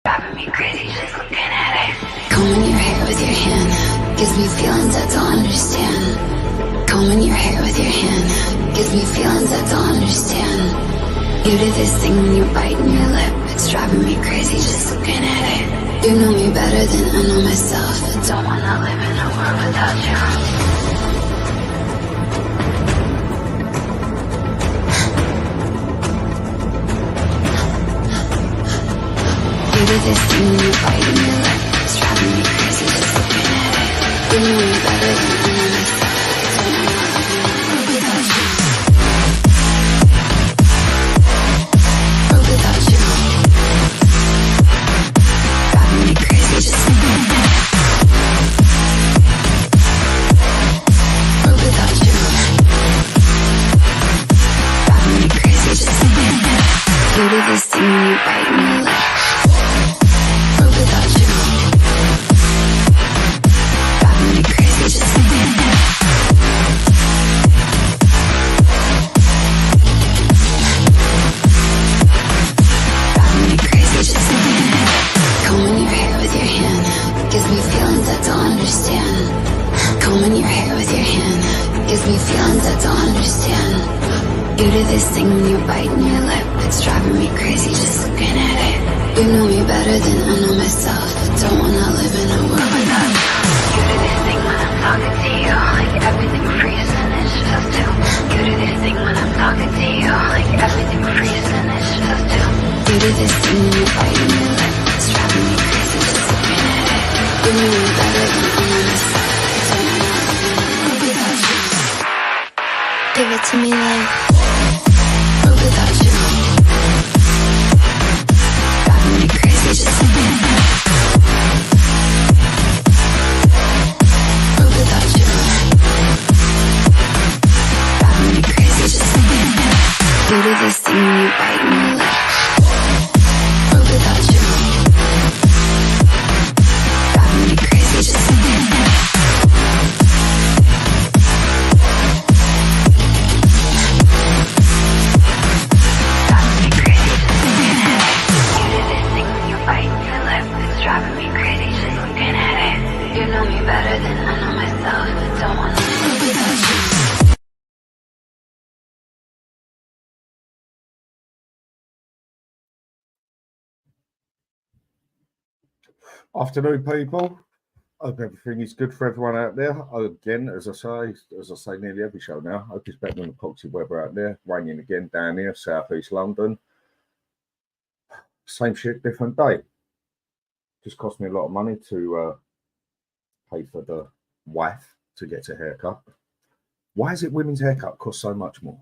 Driving me crazy just looking at it. Combing your hair with your hand gives me feelings I don't understand. Combing your hair with your hand gives me feelings I don't understand. You do this thing when you're biting your lip. It's driving me crazy just looking at it. You know me better than I know myself. I don't wanna live in a world without you. You do this thing when you're biting your lip. It's driving me crazy just looking at it. You know me better than I know myself. I don't wanna live in a world without you. World without you. Driving me crazy just looking at it. World without you. Driving me crazy just looking at it. You do this thing when you're biting your lip. Without you, driving me crazy just looking at it. Driving me crazy just looking at it. Combing your hair with your hand gives me feelings I don't understand. Combing your hair with your hand gives me feelings I don't understand. You do this thing when you're biting your lip. It's driving me crazy just looking at it. You know me better than I know myself. I don't wanna live in a world without you. You do this thing when I'm talking to you, like everything freezes and it's just you. You do this thing when I'm talking to you, like everything freezes and it's just you. You do this thing when you're biting your lip. It's driving me crazy just looking at it. You know me better than I know myself. I don't wanna live in a world without you. Give it to me like world without you. Just looking at it. World without you. Driving me crazy just looking at it. You do this thing when you're biting your lip. World without you. Driving me crazy just looking at it. Driving me crazy just looking at it. You know me better than I know myself. I don't wanna live without you. Afternoon, people. Hope everything is good for everyone out there. Again, as I say nearly every show now. Hope it's better than the poxy weather out there. Raining again down here, southeast London. Same shit, different day. Just cost me a lot of money to pay for the wife to get a haircut. Why is it women's haircut cost so much more?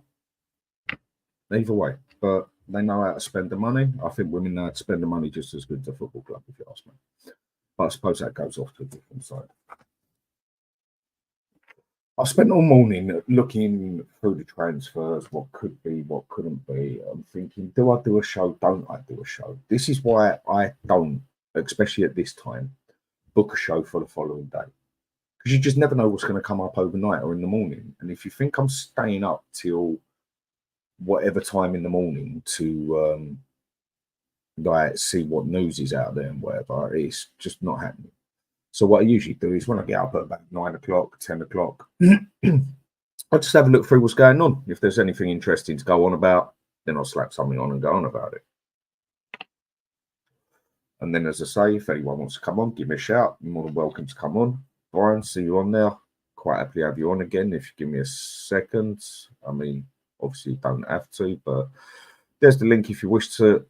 Either way, but they know how to spend the money. I think women know how to spend the money just as good as a football club, if you ask me. But I suppose that goes off to a different side. I spent all morning looking through the transfers, what could be, what couldn't be. I'm thinking, do I do a show? Don't I do a show? This is why I don't, especially at this time, book a show for the following day. Because you just never know what's going to come up overnight or in the morning. And if you think I'm staying up till whatever time in the morning to like see what news is out there and whatever, it's just not happening. So what I usually do is when I get up at about 9 o'clock, 10 o'clock, I just have a look through what's going on. If there's anything interesting to go on about, then I'll slap something on and go on about it. And then, as I say, if anyone wants to come on, give me a shout. You're more than welcome to come on. Brian, see you on there. Quite happily have you on again if you give me a second. I mean, obviously you don't have to, but there's the link if you wish to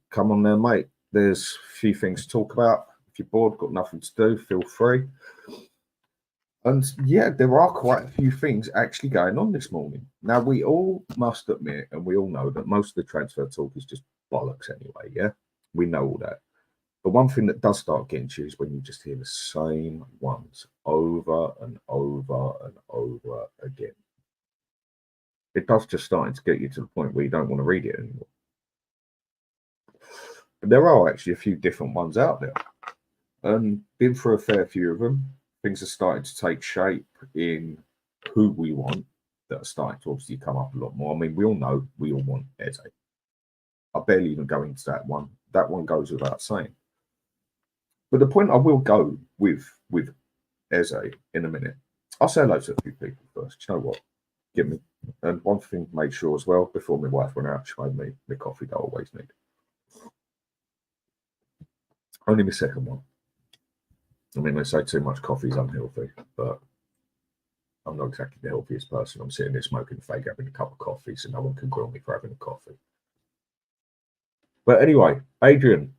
come on there, mate. There's a few things to talk about. If you're bored, got nothing to do, feel free. And yeah, there are quite a few things actually going on this morning. Now, we all must admit, and we all know that most of the transfer talk is just bollocks anyway, yeah? We know all that. But one thing that does start getting to you is when you just hear the same ones over and over and over again. It does just starting to get you to the point where you don't want to read it anymore. But there are actually a few different ones out there. Been through a fair few of them. Things are starting to take shape in who we want that are starting to obviously come up a lot more. I mean, we all know we all want Eze. I barely even go into that one. That one goes without saying. But the point I will go with Eze in a minute. I'll say hello to a few people first. You know what? Give me. And one thing made sure as well, before my wife went out, she made me the coffee that I always need. Only my second one. I mean, they say too much coffee is unhealthy, but I'm not exactly the healthiest person. I'm sitting there smoking a fag, having a cup of coffee, so no one can grill me for having a coffee. But anyway, Adrian.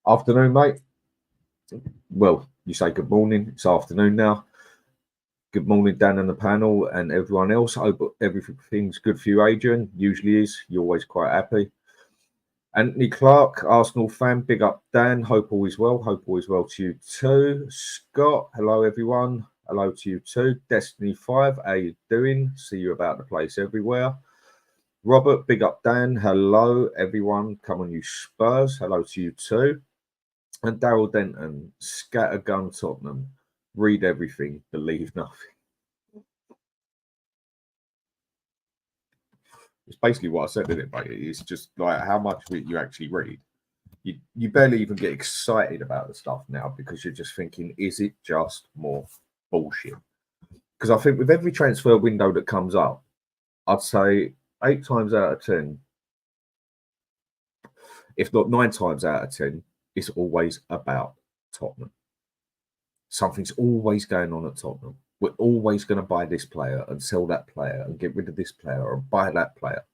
Afternoon, mate. Well, you say good morning. It's afternoon now. Good morning, Dan and the panel and everyone else. I hope everything's good for you, Adrian. Usually is. You're always quite happy. Anthony Clark, Arsenal fan. Big up, Dan. Hope all is well. Hope all is well to you too. Scott, hello, everyone. Hello to you too. Destiny 5, how you doing? See you about the place everywhere. Robert, big up, Dan. Hello, everyone. Come on, you Spurs. Hello to you too. And Daryl Denton, scattergun Tottenham. Read everything, believe nothing. It's basically what I said, isn't it, mate? It's just like how much of it you actually read. You barely even get excited about the stuff now because you're just thinking, is it just more bullshit? Because I think with every transfer window that comes up, I'd say 8 times out of 10, if not 9 times out of 10, it's always about Tottenham. Something's always going on at Tottenham. We're always going to buy this player and sell that player and get rid of this player and buy that player.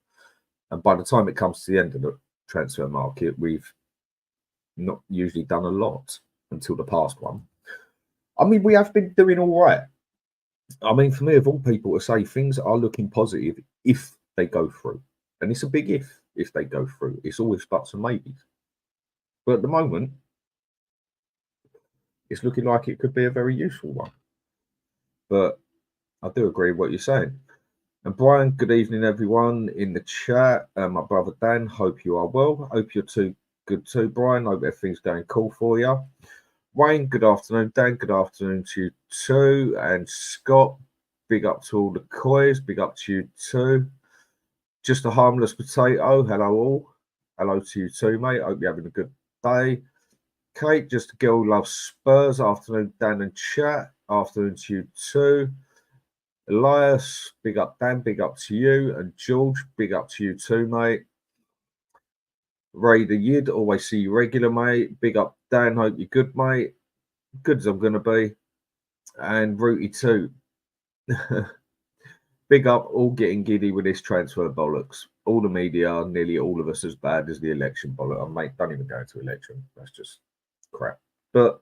And by the time it comes to the end of the transfer market, we've not usually done a lot until the past one. I mean, we have been doing all right. I mean, for me, of all people to say things are looking positive if they go through. And it's a big if they go through. It's always buts and maybes. But at the moment, it's looking like it could be a very useful one. But I do agree with what you're saying. And Brian, good evening, everyone in the chat. My brother Dan, hope you are well. Hope you're too good too, Brian. Hope everything's going cool for you. Wayne, good afternoon. Dan, good afternoon to you too. And Scott, big up to all the coys. Big up to you too. Just a harmless potato. Hello all. Hello to you too, mate. Hope you're having a good day. Kate, just a girl who loves Spurs. Afternoon, Dan and chat. Afternoon to you too. Elias, big up Dan, big up to you. And George, big up to you too, mate. Ray the Yid, always see you regular, mate. Big up Dan, hope you're good, mate. Good as I'm going to be. And Rooty too. Big up, all getting giddy with this transfer bollocks. All the media, nearly all of us as bad as the election bollock. And mate, don't even go to election. That's just crap. But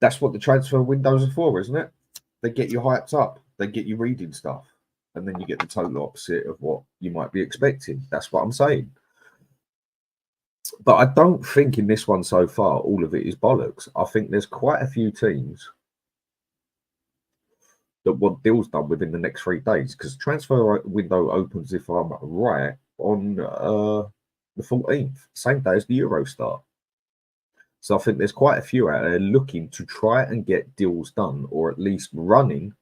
that's what the transfer windows are for, isn't it? They get you hyped up. They get you reading stuff. And then you get the total opposite of what you might be expecting. That's what I'm saying. But I don't think in this one so far, all of it is bollocks. I think there's quite a few teams that want deals done within the next 3 days. Because transfer window opens, if I'm right, on the 14th. Same day as the Euro start. So I think there's quite a few out there looking to try and get deals done or at least running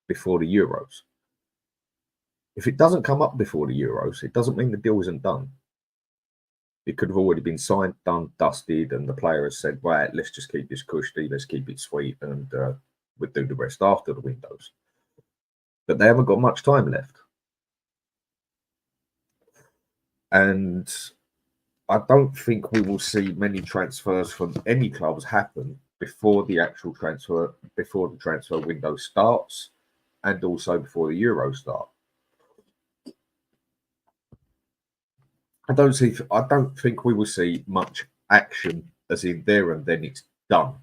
before the Euros. If it doesn't come up before the Euros, it doesn't mean the deal isn't done. It could have already been signed, done, dusted, and the player has said, right, let's just keep this cushy, let's keep it sweet, and we'll do the rest after the windows. But they haven't got much time left. And I don't think we will see many transfers from any clubs happen before the actual transfer, before the transfer window starts, and also before the Euro start. I don't think we will see much action as in there and then it's done.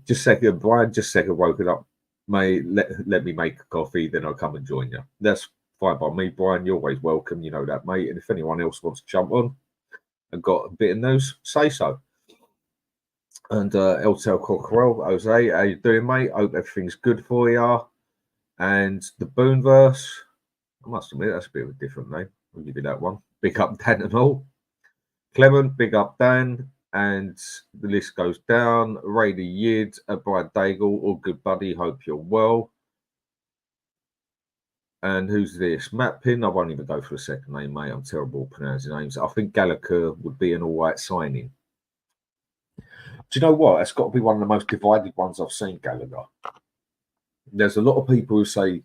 Just second, Brian, just second woken up. Let me make a coffee, then I'll come and join you. That's fine by me, Brian. You're always welcome, you know that, mate. And if anyone else wants to jump on and got a bit of news, say so. And Eltel Cockerell, Jose, how you doing, mate? Hope everything's good for you. And the Boonverse, I must admit, that's a bit of a different name. I'll give you that one. Big up Dan and all. Clement, big up Dan. And the list goes down. Ray the Yid, Brian Daigle, all good, buddy. Hope you're well. And who's this? Matt Pin. I won't even go for a second name, mate. I'm terrible at pronouncing names. I think Gallagher would be an all right signing. Do you know what? It's got to be one of the most divided ones I've seen, Gallagher. There's a lot of people who say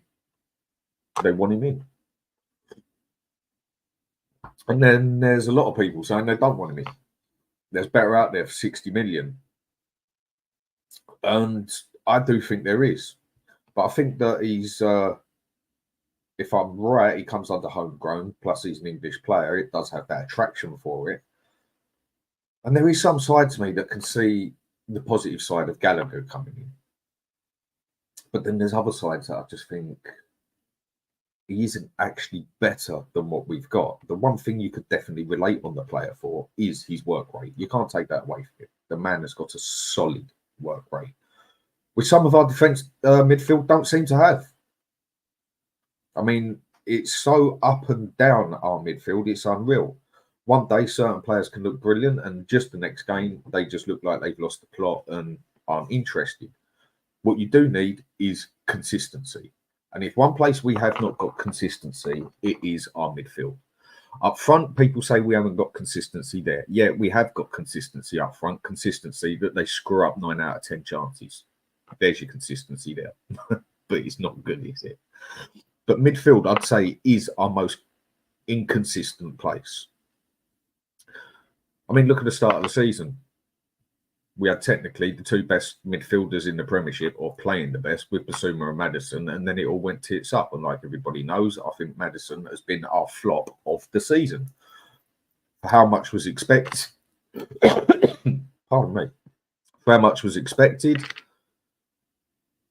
they want him in. And then there's a lot of people saying they don't want him in. There's better out there for 60 million. And I do think there is. But I think that he's, if I'm right, he comes under homegrown, plus he's an English player. It does have that attraction for it. And there is some side to me that can see the positive side of Gallagher coming in. But then there's other sides that I just think he isn't actually better than what we've got. The one thing you could definitely relate on the player for is his work rate. You can't take that away from him. The man has got a solid work rate, which some of our defence midfield don't seem to have. I mean, it's so up and down our midfield, it's unreal. One day, certain players can look brilliant, and just the next game, they just look like they've lost the plot and aren't interested. What you do need is consistency. And if one place we have not got consistency, it is our midfield. Up front, people say we haven't got consistency there. Yeah, we have got consistency up front, consistency that they screw up 9 out of 10 chances. There's your consistency there. But it's not good, is it? But midfield, I'd say, is our most inconsistent place. I mean, look at the start of the season. We had technically the 2 best midfielders in the Premiership, or playing the best, with Basuma and Maddison, and then it all went tits up. And like everybody knows, I think Maddison has been our flop of the season. For how much was expected? Pardon me. For how much was expected?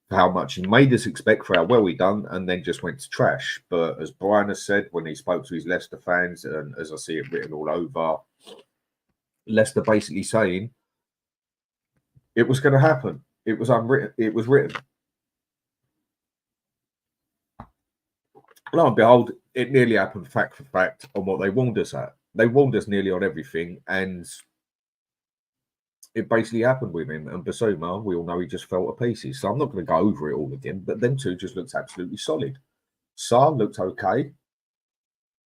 For how much he made us expect, for how well he done, and then just went to trash. But as Brian has said when he spoke to his Leicester fans, and as I see it written all over, Leicester basically saying it was going to happen. It was unwritten. It was written. Lo and behold, it nearly happened fact for fact on what they warned us at. They warned us nearly on everything, and it basically happened with him. And Basuma, we all know he just fell to pieces. So I'm not going to go over it all again, but them two just looked absolutely solid. Sarr looked okay.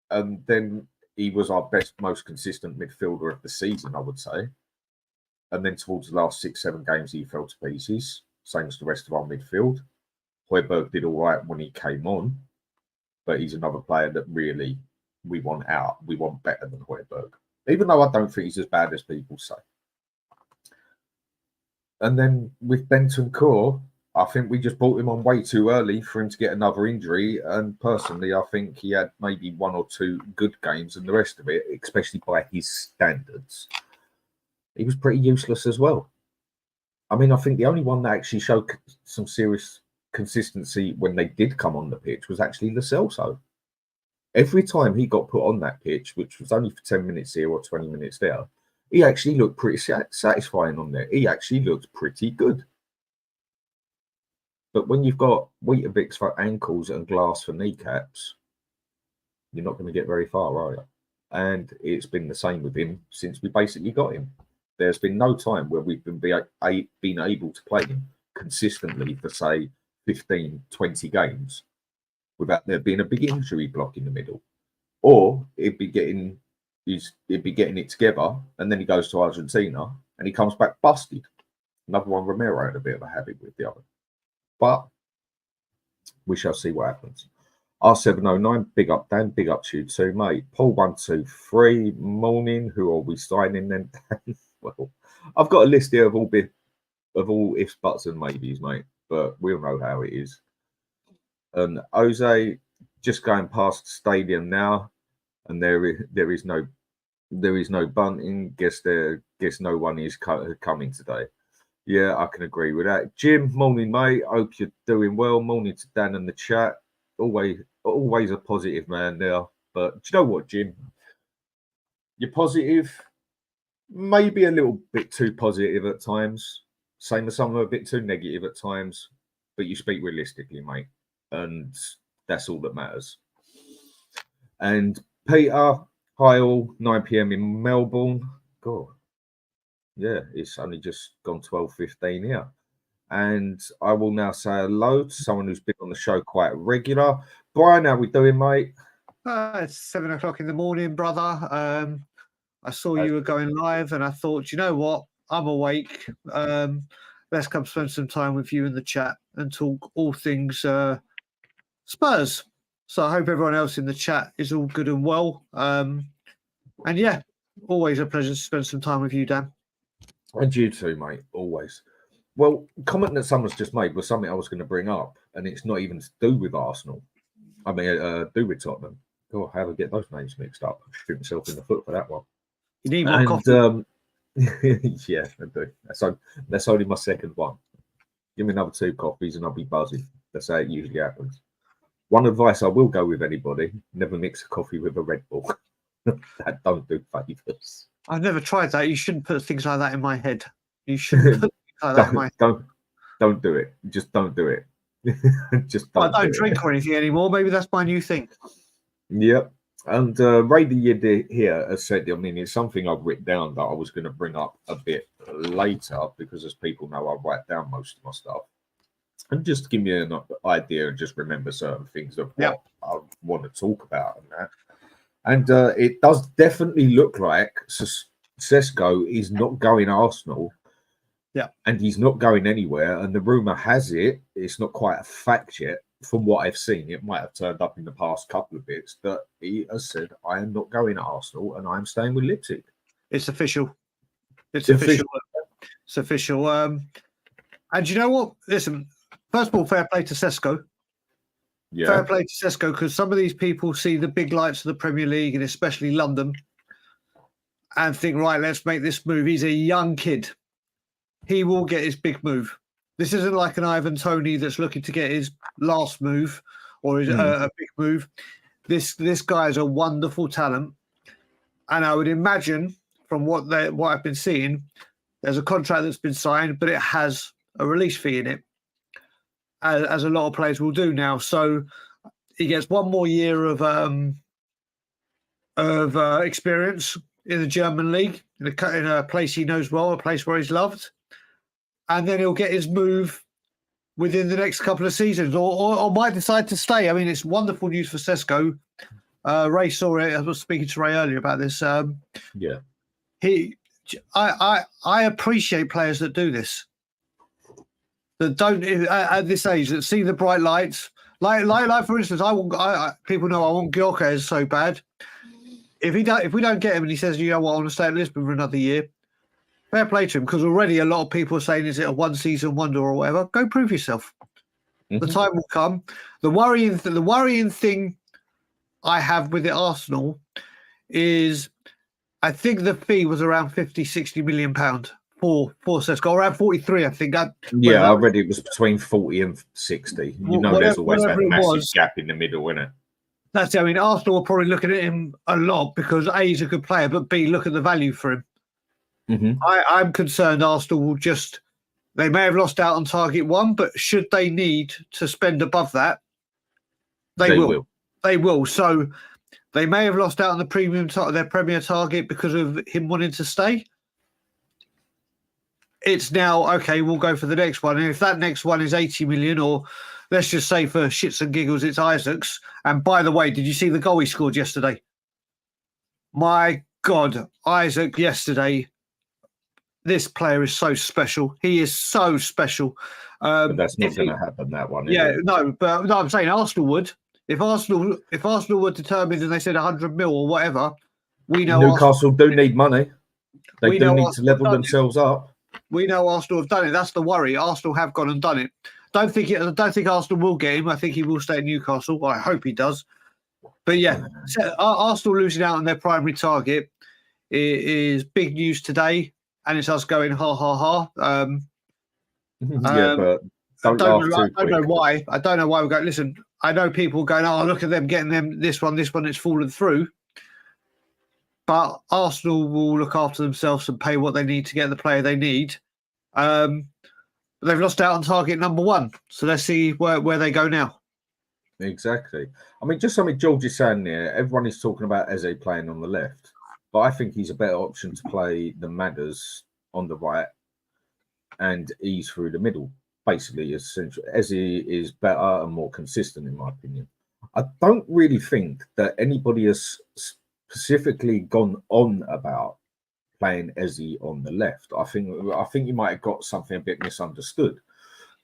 And then he was our best, most consistent midfielder of the season, I would say. And then towards the last 6-7 games, he fell to pieces. Same as the rest of our midfield. Hojbjerg did all right when he came on, but he's another player that really we want out. We want better than Hojbjerg, even though I don't think he's as bad as people say. And then with Bentancur, I think we just brought him on way too early for him to get another injury. And personally, I think he had maybe 1 or 2 good games, and the rest of it, especially by his standards, he was pretty useless as well. I mean, I think the only one that actually showed some serious consistency when they did come on the pitch was actually Lo Celso. Every time he got put on that pitch, which was only for 10 minutes here or 20 minutes there, he actually looked pretty satisfying on there. He actually looked pretty good. But when you've got Weetabix for ankles and Glass for kneecaps, you're not going to get very far, are you? And it's been the same with him since we basically got him. There's been no time where we've been able to play him consistently for, say, 15, 20 games without there being a big injury block in the middle. Or he'd be getting it together, and then he goes to Argentina and he comes back busted. Another one Romero had a bit of a habit with the other. But we shall see what happens. R709, big up Dan, big up to you too, mate. Paul123, morning. Who are we signing then, Dan? Well, I've got a list here of all ifs, buts, and maybes, mate. But we'll know how it is. And Jose, just going past the stadium now, and there is no bunting. Guess no one is coming today. Yeah, I can agree with that. Jim, morning, mate. Hope you're doing well. Morning to Dan in the chat. Always a positive man there. But do you know what, Jim? You're positive. Maybe a little bit too positive at times. Same as some are a bit too negative at times. But you speak realistically, mate. And that's all that matters. And Peter, hi all, 9 p.m. in Melbourne. God. Yeah, it's only just gone 12:15 here. And I will now say hello to someone who's been on the show quite regular. Brian, how we doing, mate? It's 7 o'clock in the morning, brother. I saw you were going live, and I thought, you know what? I'm awake. Let's come spend some time with you in the chat and talk all things Spurs. So I hope everyone else in the chat is all good and well. And yeah, always a pleasure to spend some time with you, Dan. And you too, mate. Always. Well, comment that someone's just made was something I was going to bring up, and it's not even to do with Arsenal. I mean, do with Tottenham. Oh, how do I get those names mixed up? I shoot myself in the foot for that one. You need more coffee. Yeah, I do. That's only my second one. Give me another 2 coffees and I'll be buzzing. That's how it usually happens. One advice I will go with anybody: never mix a coffee with a Red Bull. That don't do favours. I've never tried that. You shouldn't put things like that in my head. You shouldn't put things like that in my head. Don't do it. Just don't do it. Just don't. I don't drink or anything anymore. Maybe that's my new thing. Yep. And Raider here has said, I mean, it's something I've written down that I was going to bring up a bit later because, as people know, I write down most of my stuff. And just to give you an idea and just remember certain things of what I want to talk about and that. And it does definitely look like Cesko is not going Arsenal. Yeah. And he's not going anywhere. And the rumour has it, it's not quite a fact yet. From what I've seen, it might have turned up in the past couple of bits that he has said, I am not going to Arsenal and I'm staying with Leipzig. It's official. It's official. It's official. And you know what? Listen, first of all, fair play to Cesko. Yeah. Fair play to Cesko, because some of these people see the big lights of the Premier League and especially London and think, right, let's make this move. He's a young kid. He will get his big move. This isn't like an Ivan Toney that's looking to get his last move or his, a big move. This guy is a wonderful talent, and I would imagine from what I've been seeing, there's a contract that's been signed, but it has a release fee in it, as a lot of players will do now. So he gets one more year of experience in the German league, in a place he knows well, a place where he's loved. And then he'll get his move within the next couple of seasons, or might decide to stay. I mean, it's wonderful news for Cesko. Ray saw it. I was speaking to Ray earlier about this. I appreciate players that do this, that don't at this age, that see the bright lights. Like for instance, people know I want Gyökeres so bad. If we don't get him and he says, you know what, I want to stay at Lisbon for another year, fair play to him, because already a lot of people are saying, is it a one-season wonder or whatever? Go prove yourself. The time will come. The worrying thing I have with the Arsenal is I think the fee was around 50, 60 million pound for Cesko, around 43, I think. I read it was between 40 and 60. There's always that massive gap in the middle, isn't it? That's it. I mean, Arsenal are probably looking at him a lot because A, he's a good player, but B, look at the value for him. I'm concerned Arsenal will they may have lost out on target 1, but should they need to spend above that, they will. They will. So they may have lost out on the their premier target because of him wanting to stay. It's now, okay, we'll go for the next one. And if that next one is 80 million, or let's just say for shits and giggles, it's Isaac's. And by the way, did you see the goal he scored yesterday? My God, Isaac yesterday. This player is so special. He is so special. But that's not going to happen, that one. But I'm saying Arsenal would. If Arsenal were determined and they said 100 mil or whatever, we know Newcastle do need money. They do need to level themselves up. We know Arsenal have done it. That's the worry. Arsenal have gone and done it. I don't think Arsenal will get him. I think he will stay at Newcastle. Well, I hope he does. But yeah, Arsenal losing out on their primary target is big news today. And it's us going ha ha ha. But I don't know why. I don't know why we're going. Listen, I know people going, oh, look at them getting them this one. It's fallen through. But Arsenal will look after themselves and pay what they need to get the player they need. They've lost out on target number 1. So let's see where they go now. Exactly. I mean, just something George is saying there. Everyone is talking about Eze playing on the left. But I think he's a better option to play than Madders on the right and ease through the middle. basically essentially Eze is better and more consistent, in my opinion. I don't really think that anybody has specifically gone on about playing Eze on the left. I think you might have got something a bit misunderstood,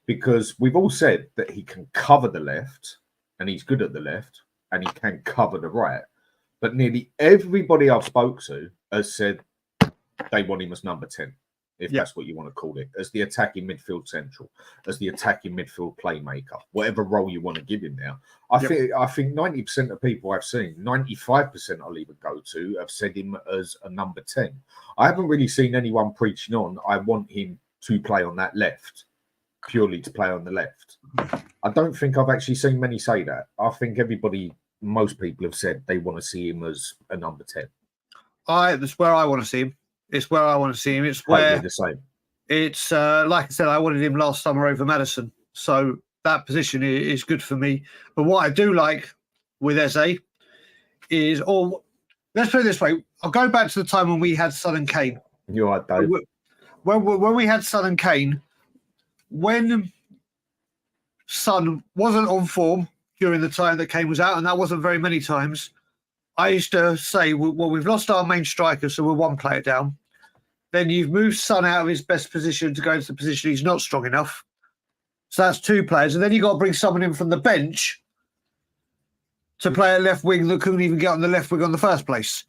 because we've all said that he can cover the left and he's good at the left, and he can cover the right. But nearly everybody I've spoke to has said they want him as number 10, if that's what you want to call it, as the attacking midfield central, as the attacking midfield playmaker, whatever role you want to give him now. I think 90% of people I've seen, 95% I'll even go to, have said him as a number 10. I haven't really seen anyone preaching on, I want him to play on that left, purely to play on the left. I don't think I've actually seen many say that. I think most people have said they want to see him as a number 10. That's where I want to see him. It's where I want to see him. It's where the same. It's like I said, I wanted him last summer over Maddison, so that position is good for me. But what I do like with Eze is, let's put it this way: I'll go back to the time when we had Son and Kane. You're right, Dave. When we had Son and Kane, when Son wasn't on form during the time that Kane was out, and that wasn't very many times, I used to say, well, we've lost our main striker, so we're one player down. Then you've moved Son out of his best position to go into the position he's not strong enough. So that's two players. And then you've got to bring someone in from the bench to play at left wing that couldn't even get on the left wing in the first place.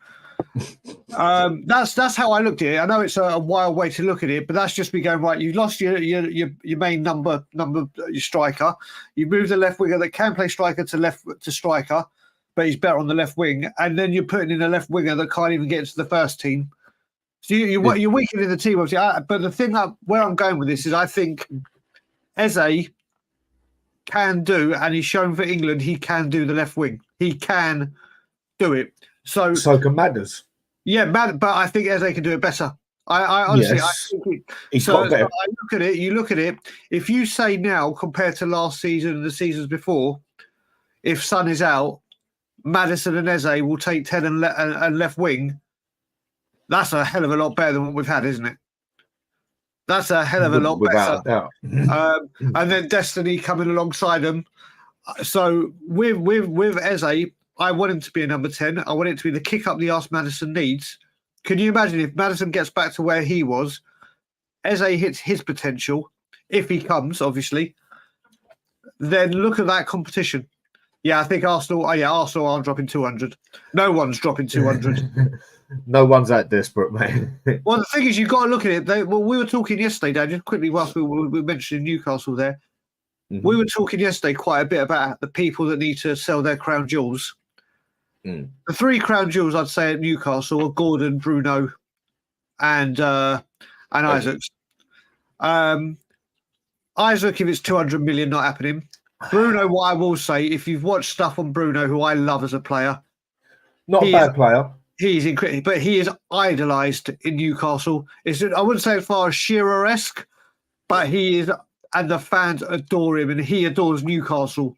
That's how I looked at it. I know it's a wild way to look at it, but that's just me going, right, you've lost your main number your striker. You've moved the left winger that can play striker to striker, but he's better on the left wing. And then you're putting in a left winger that can't even get into the first team. So you're weakening the team, obviously. But the thing where I'm going with this is I think Eze can do, and he's shown for England, he can do the left wing. He can do it. So can Madders. Yeah, but I think Eze can do it better. I honestly, yes. I think he's got better. You look at it. If you say now compared to last season and the seasons before, if Son is out, Maddison and Eze will take 10 and left wing. That's a hell of a lot better than what we've had, isn't it? That's a hell of a lot Without better. a doubt. And then Destiny coming alongside them. So with Eze, I want him to be a number 10. I want it to be the kick up the arse Maddison needs. Can you imagine if Maddison gets back to where he was, Eze hits his potential, if he comes, obviously, then look at that competition. Yeah, I think Arsenal aren't dropping 200. No one's dropping 200. No one's that desperate, mate. Well, the thing is, you've got to look at it. We were talking yesterday, Dan, just quickly whilst we were mentioning Newcastle there. Mm-hmm. We were talking yesterday quite a bit about the people that need to sell their crown jewels. The three crown jewels, I'd say, at Newcastle are Gordon, Bruno, and Isaacs. Isaac, if it's 200 million, not happening. Bruno, what I will say, if you've watched stuff on Bruno, who I love as a player, not a bad player. He's incredible, but he is idolised in Newcastle. I wouldn't say as far as Shearer-esque, but he is, and the fans adore him, and he adores Newcastle.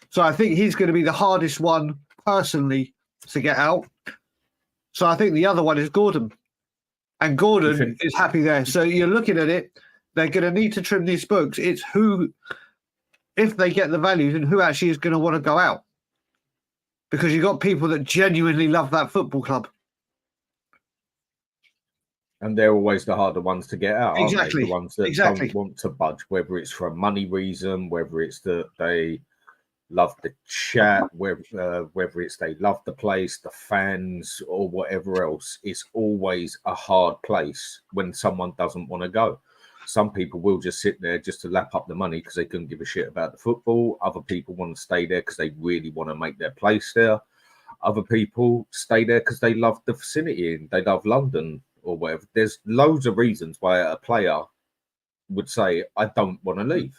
So I think he's going to be the hardest one personally to get out. So I think the other one is Gordon, and Gordon is happy there. So you're looking at it; they're going to need to trim these books. It's who, if they get the values, and who actually is going to want to go out. Because you've got people that genuinely love that football club. And they're always the harder ones to get out, aren't exactly. they? The ones that don't want to budge, whether it's for a money reason, whether it's that they love the chat, whether it's they love the place, the fans, or whatever else. It's always a hard place when someone doesn't want to go. Some people will just sit there just to lap up the money because they couldn't give a shit about the football. Other people want to stay there because they really want to make their place there. Other people stay there because they love the vicinity and they love London or whatever. There's loads of reasons why a player would say, I don't want to leave.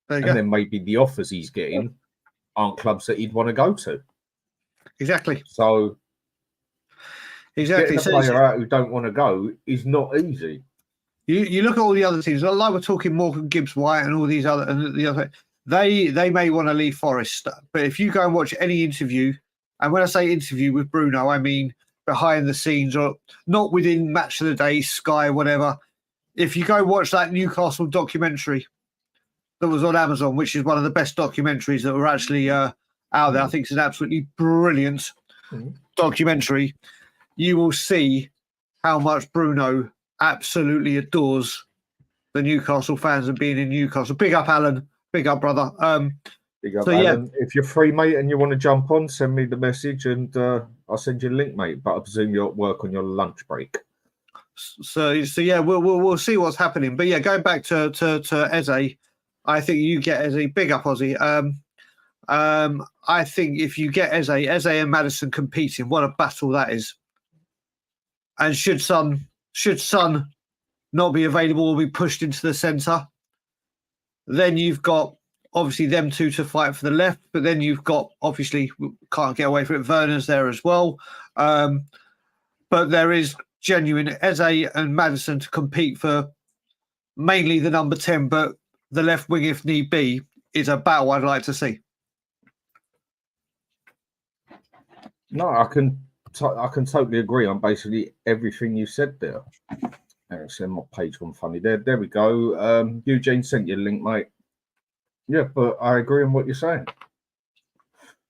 Then maybe the offers he's getting aren't clubs that he'd want to go to. Exactly. So getting a player out who don't want to go is not easy. You look at all the other teams, like we're talking Morgan, Gibbs-White and all these other, they may want to leave Forest. But if you go and watch any interview, and when I say interview with Bruno, I mean behind the scenes or not within Match of the Day, Sky, whatever. If you go watch that Newcastle documentary, that was on Amazon, which is one of the best documentaries that were actually out there. I think it's an absolutely brilliant documentary. You will see how much Bruno absolutely adores the Newcastle fans and being in Newcastle. Big up, Alan. Big up, brother. Big up, So, Alan. If you're free, mate, and you want to jump on, send me the message and I'll send you a link, mate. But I presume you're at work on your lunch break. So yeah, we'll see what's happening. But yeah, going back to Eze, I think you get Eze. Big up, Aussie. I think if you get Eze and Maddison competing, what a battle that is. And should Son not be available or be pushed into the centre, then you've got obviously them two to fight for the left. But then you've got, obviously, can't get away from it, Werner's there as well. But there is genuine Eze and Maddison to compete for mainly the number 10, but the left wing, if need be, is a battle I'd like to see. No, I can totally agree on basically everything you said there. Actually, my page gone funny there. There we go. Eugene sent you a link, mate. Yeah, but I agree on what you're saying.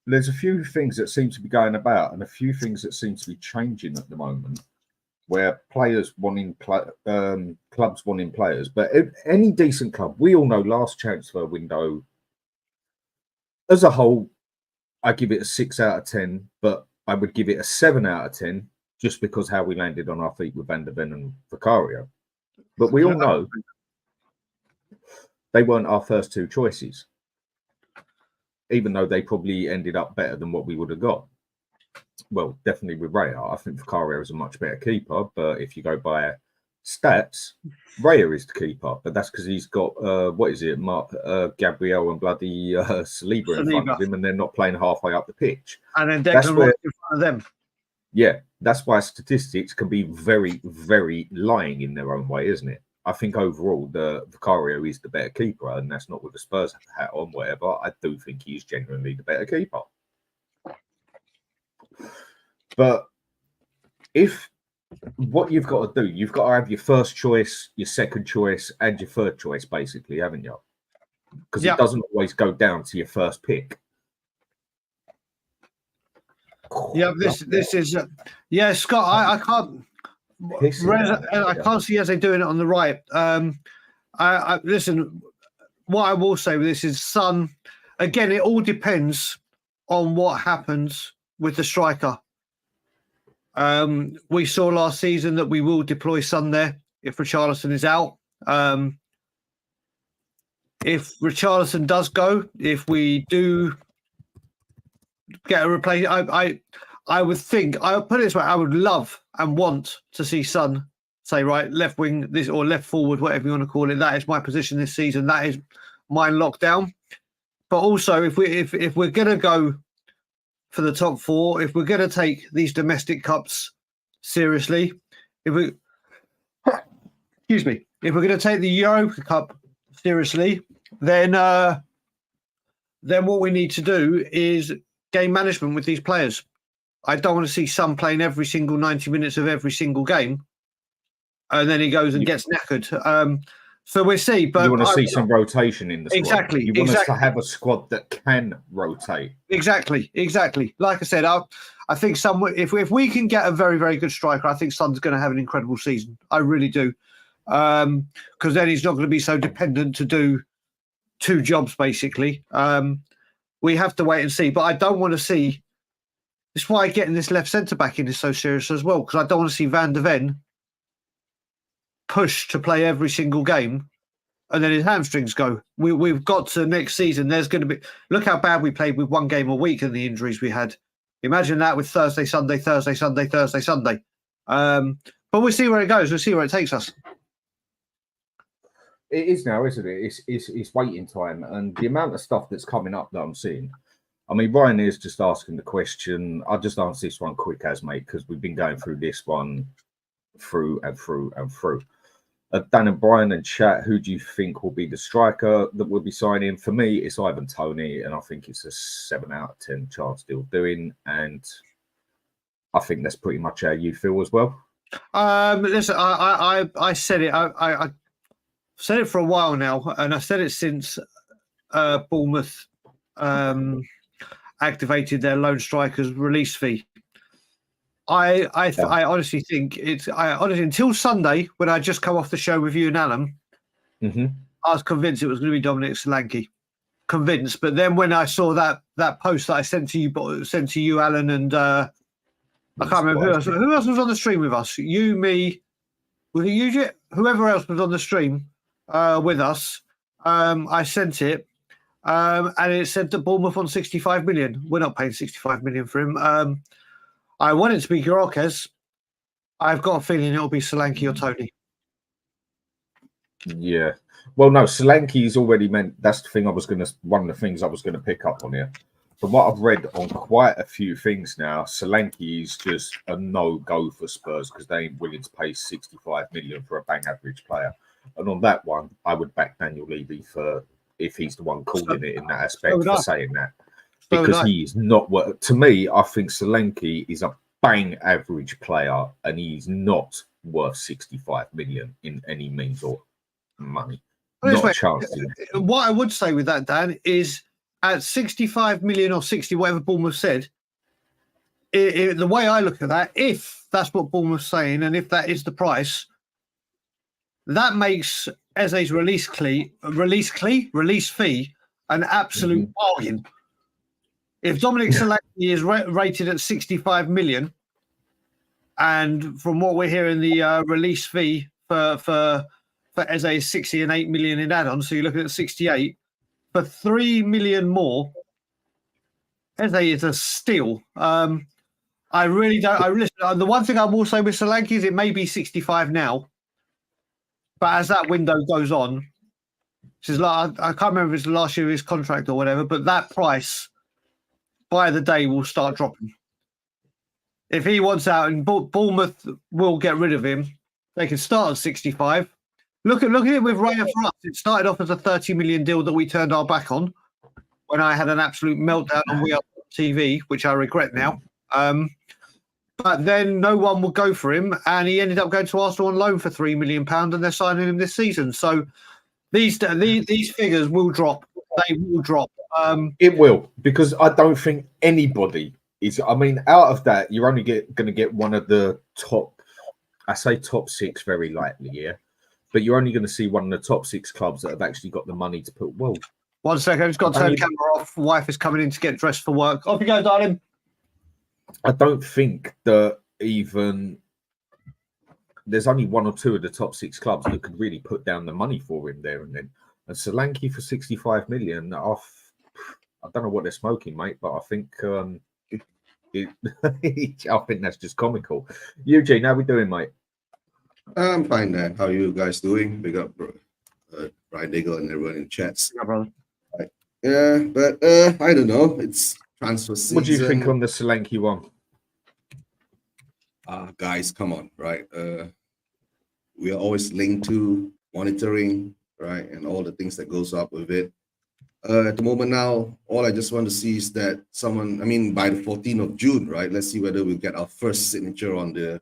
There's a few things that seem to be going about and a few things that seem to be changing at the moment, where players wanting clubs wanting players. But any decent club, we all know last transfer window as a whole, I give it a 6 out of 10, but I would give it a 7 out of 10 just because how we landed on our feet with Van der Ven and Vicario. But we all know they weren't our first two choices, even though they probably ended up better than what we would have got. Well, definitely with Raya. I think Vicario is a much better keeper, but if you go by stats, Raya is the keeper. But that's because he's got, Gabriel and bloody Saliba in front of him, and they're not playing halfway up the pitch. And then Declan Rice in front of them. Yeah, that's why statistics can be very, very lying in their own way, isn't it? I think overall, the Vicario is the better keeper, and that's not with the Spurs hat on, whatever. I do think he's genuinely the better keeper. But if what you've got to do, you've got to have your first choice, your second choice, and your third choice, basically, haven't you? Because it doesn't always go down to your first pick. Yeah, this is Scott. I can't. I can't see Eze doing it on the right. I listen. What I will say with this is, Son. Again, it all depends on what happens with the striker. We saw last season that we will deploy Son there if Richarlison is out. If Richarlison does go, if we do get a replacement, I would think, I'll put it this way, I would love and want to see Son say, right, left wing this or left forward, whatever you want to call it. That is my position this season. That is mine locked down. But also, if we're going to go for the top four, if we're going to take these domestic cups seriously, if we're going to take the Europa Cup seriously, then what we need to do is game management with these players. I don't want to see Son playing every single 90 minutes of every single game, and then he goes and gets knackered. So we'll see. But you want to see some rotation in the squad. Exactly. You want us to have a squad that can rotate. Exactly. Like I said, I think if we can get a very, very good striker, I think Son's going to have an incredible season. I really do. Because then he's not going to be so dependent to do two jobs, basically. We have to wait and see. But I don't want to see... That's why getting this left centre-back in is so serious as well, because I don't want to see Van der Ven pushed to play every single game and then his hamstrings go. We've got to next season. There's going to be... Look how bad we played with one game a week and the injuries we had. Imagine that with Thursday, Sunday, Thursday, Sunday, Thursday, Sunday. But we'll see where it goes. We'll see where it takes us. It is now, isn't it? It's waiting time. And the amount of stuff that's coming up that I'm seeing. I mean, Ryan is just asking the question. I'll just answer this one quick as, mate, because we've been going through this one through and through and through. Dan and Brian and chat, who do you think will be the striker that will be signing? For me, it's Ivan Toney, and I think it's a 7 out of 10 chance still doing. And I think that's pretty much how you feel as well. Listen, I said it. I said it for a while now, and I said it since Bournemouth activated their loan striker's release fee. I honestly think until Sunday, when I just come off the show with you and Alan, I was convinced it was going to be Dominic Solanke. Convinced, but then when I saw that post that I sent to you, Alan, and I can't remember who else was on the stream with us. You, me, was it Eujin? Whoever else was on the stream with us. I sent it, and it said that Bournemouth on 65 million. We're not paying 65 million for him. I want it to be Gyökeres. I've got a feeling it'll be Solanke or Tony. Yeah. Well, no, Solanke's already meant. That's the thing one of the things I was going to pick up on here. From what I've read on quite a few things now, Solanke is just a no-go for Spurs because they ain't willing to pay 65 million for a bang average player. And on that one, I would back Daniel Levy if he's the one calling it in that aspect for saying that. Because he is not what to me, I think Solanke is a bang average player and he's not worth 65 million in any means or money. Not a chance. What I would say with that, Dan, is at 65 million or 60, whatever Bournemouth said, the way I look at that, if that's what Bournemouth's saying and if that is the price, that makes Eze's release fee an absolute bargain. If Dominic Solanke is rated at 65 million, and from what we're hearing, the release fee for Eze is 60 and 8 million in add-ons, so you're looking at 68. For 3 million more, Eze is a steal. I really don't. The one thing I will say with Solanke is it may be 65 now, but as that window goes on, I can't remember if it's the last year of his contract or whatever, but that price by the day will start dropping. If he wants out, and Bournemouth will get rid of him, they can start at 65. Look at it with Raya for us. It started off as a 30 million deal that we turned our back on when I had an absolute meltdown on We Are TV, which I regret now. But then no one would go for him, and he ended up going to Arsenal on loan for £3 million, and they're signing him this season. So these figures will drop. They will drop. It will, because I don't think anybody is. I mean, out of that, you're only going to get one of the top. I say top six very lightly, yeah. But you're only going to see one of the top six clubs that have actually got the money to put. Well, 1 second, I've just got to turn the camera off. Wife is coming in to get dressed for work. Off you go, darling. I don't think that even there's only one or two of the top six clubs that could really put down the money for him there and then. And Solanke for 65 million, I don't know what they're smoking, mate, but I think I think that's just comical. Eugene, how we doing, mate? I'm fine, Dan. How are you guys doing? Big up, bro. Brian Diggle and everyone in chats. Yeah, brother. Right. Yeah, but I don't know. It's transfer season. What do you think on the Solanke one? Guys, come on, right? We are always linked to monitoring, right, and all the things that goes up with it. At the moment now, all I just want to see is that by the 14th of June, right? Let's see whether we get our first signature on the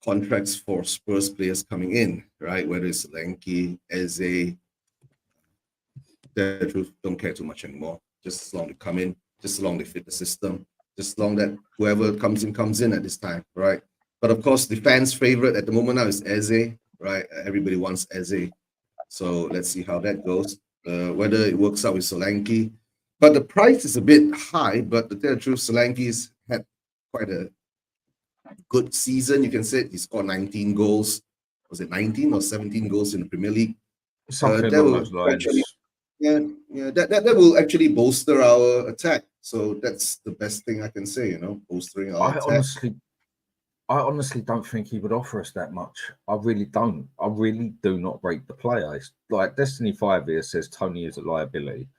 contracts for Spurs players coming in, right? Whether it's Solanke, Eze, the truth, don't care too much anymore. Just as long they come in, just as long they fit the system, just as long that whoever comes in at this time, right? But of course, the fans' favorite at the moment now is Eze, right? Everybody wants Eze. So let's see how that goes. Whether it works out with Solanke. But the price is a bit high, but to tell the truth, Solanke's had quite a good season. You can say he scored 19 goals. Was it 19 or 17 goals in the Premier League? Something along those lines. That will actually bolster our attack. So that's the best thing I can say, bolstering our attack. I honestly don't think he would offer us that much. I really don't. I really do not rate the player. It's like Destiny 5 here says Tony is a liability.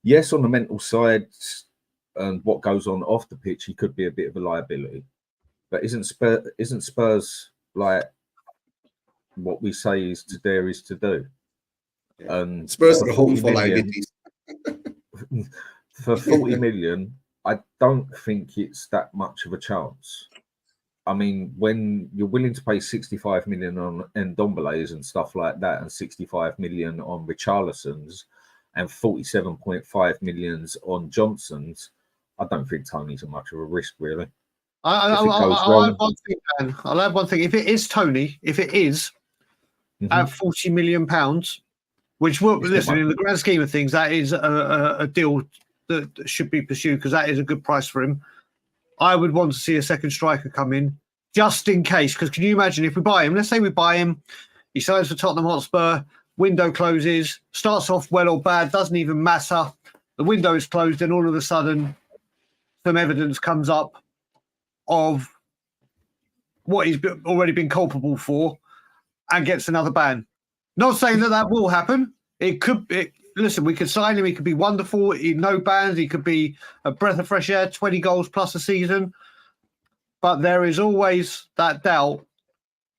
Yes, on the mental side and what goes on off the pitch, he could be a bit of a liability. But isn't Spurs like what we say is to dare is to do? And Spurs are home for liabilities. For 40 million, I don't think it's that much of a chance. I mean, when you're willing to pay 65 million on Ndombeles and stuff like that, and 65 million on Richarlison's, and 47.5 millions on Johnson's, I don't think Tony's much of a risk, really. I'll add one thing, man. I'll add one thing. If it is Tony, if it is at £40 million, which will listen in the grand scheme of things, that is a deal that should be pursued because that is a good price for him. I would want to see a second striker come in just in case. Because can you imagine if we buy him? Let's say we buy him, he signs for Tottenham Hotspur, window closes, starts off well or bad, doesn't even matter. The window is closed, and all of a sudden, some evidence comes up of what he's already been culpable for and gets another ban. Not saying that will happen. It could. Listen, we could sign him. He could be wonderful. No bans. He could be a breath of fresh air, 20 goals plus a season. But there is always that doubt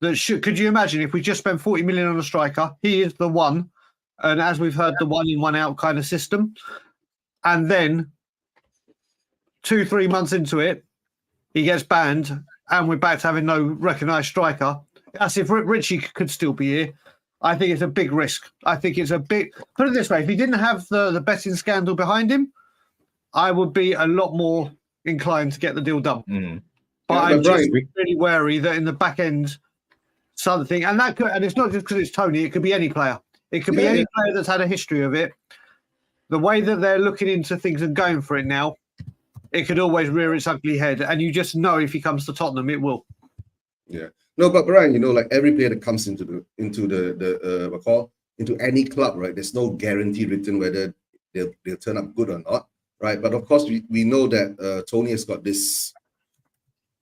that could you imagine if we just spend 40 million on a striker? He is the one. And as we've heard, the one in, one out kind of system. And then 2-3 months into it, he gets banned and we're back to having no recognised striker. As if Richie could still be here. I think it's a big risk. I think it's a big... Put it this way, if he didn't have the betting scandal behind him, I would be a lot more inclined to get the deal done. But I'm just really wary that in the back end, something... And it's not just because it's Tony, it could be any player. It could be any player that's had a history of it. The way that they're looking into things and going for it now, it could always rear its ugly head. And you just know if he comes to Tottenham, it will. Yeah. No, but Brian, like every player that comes into any club, right? There's no guarantee written whether they'll turn up good or not, right? But of course, we know that Tony has got this,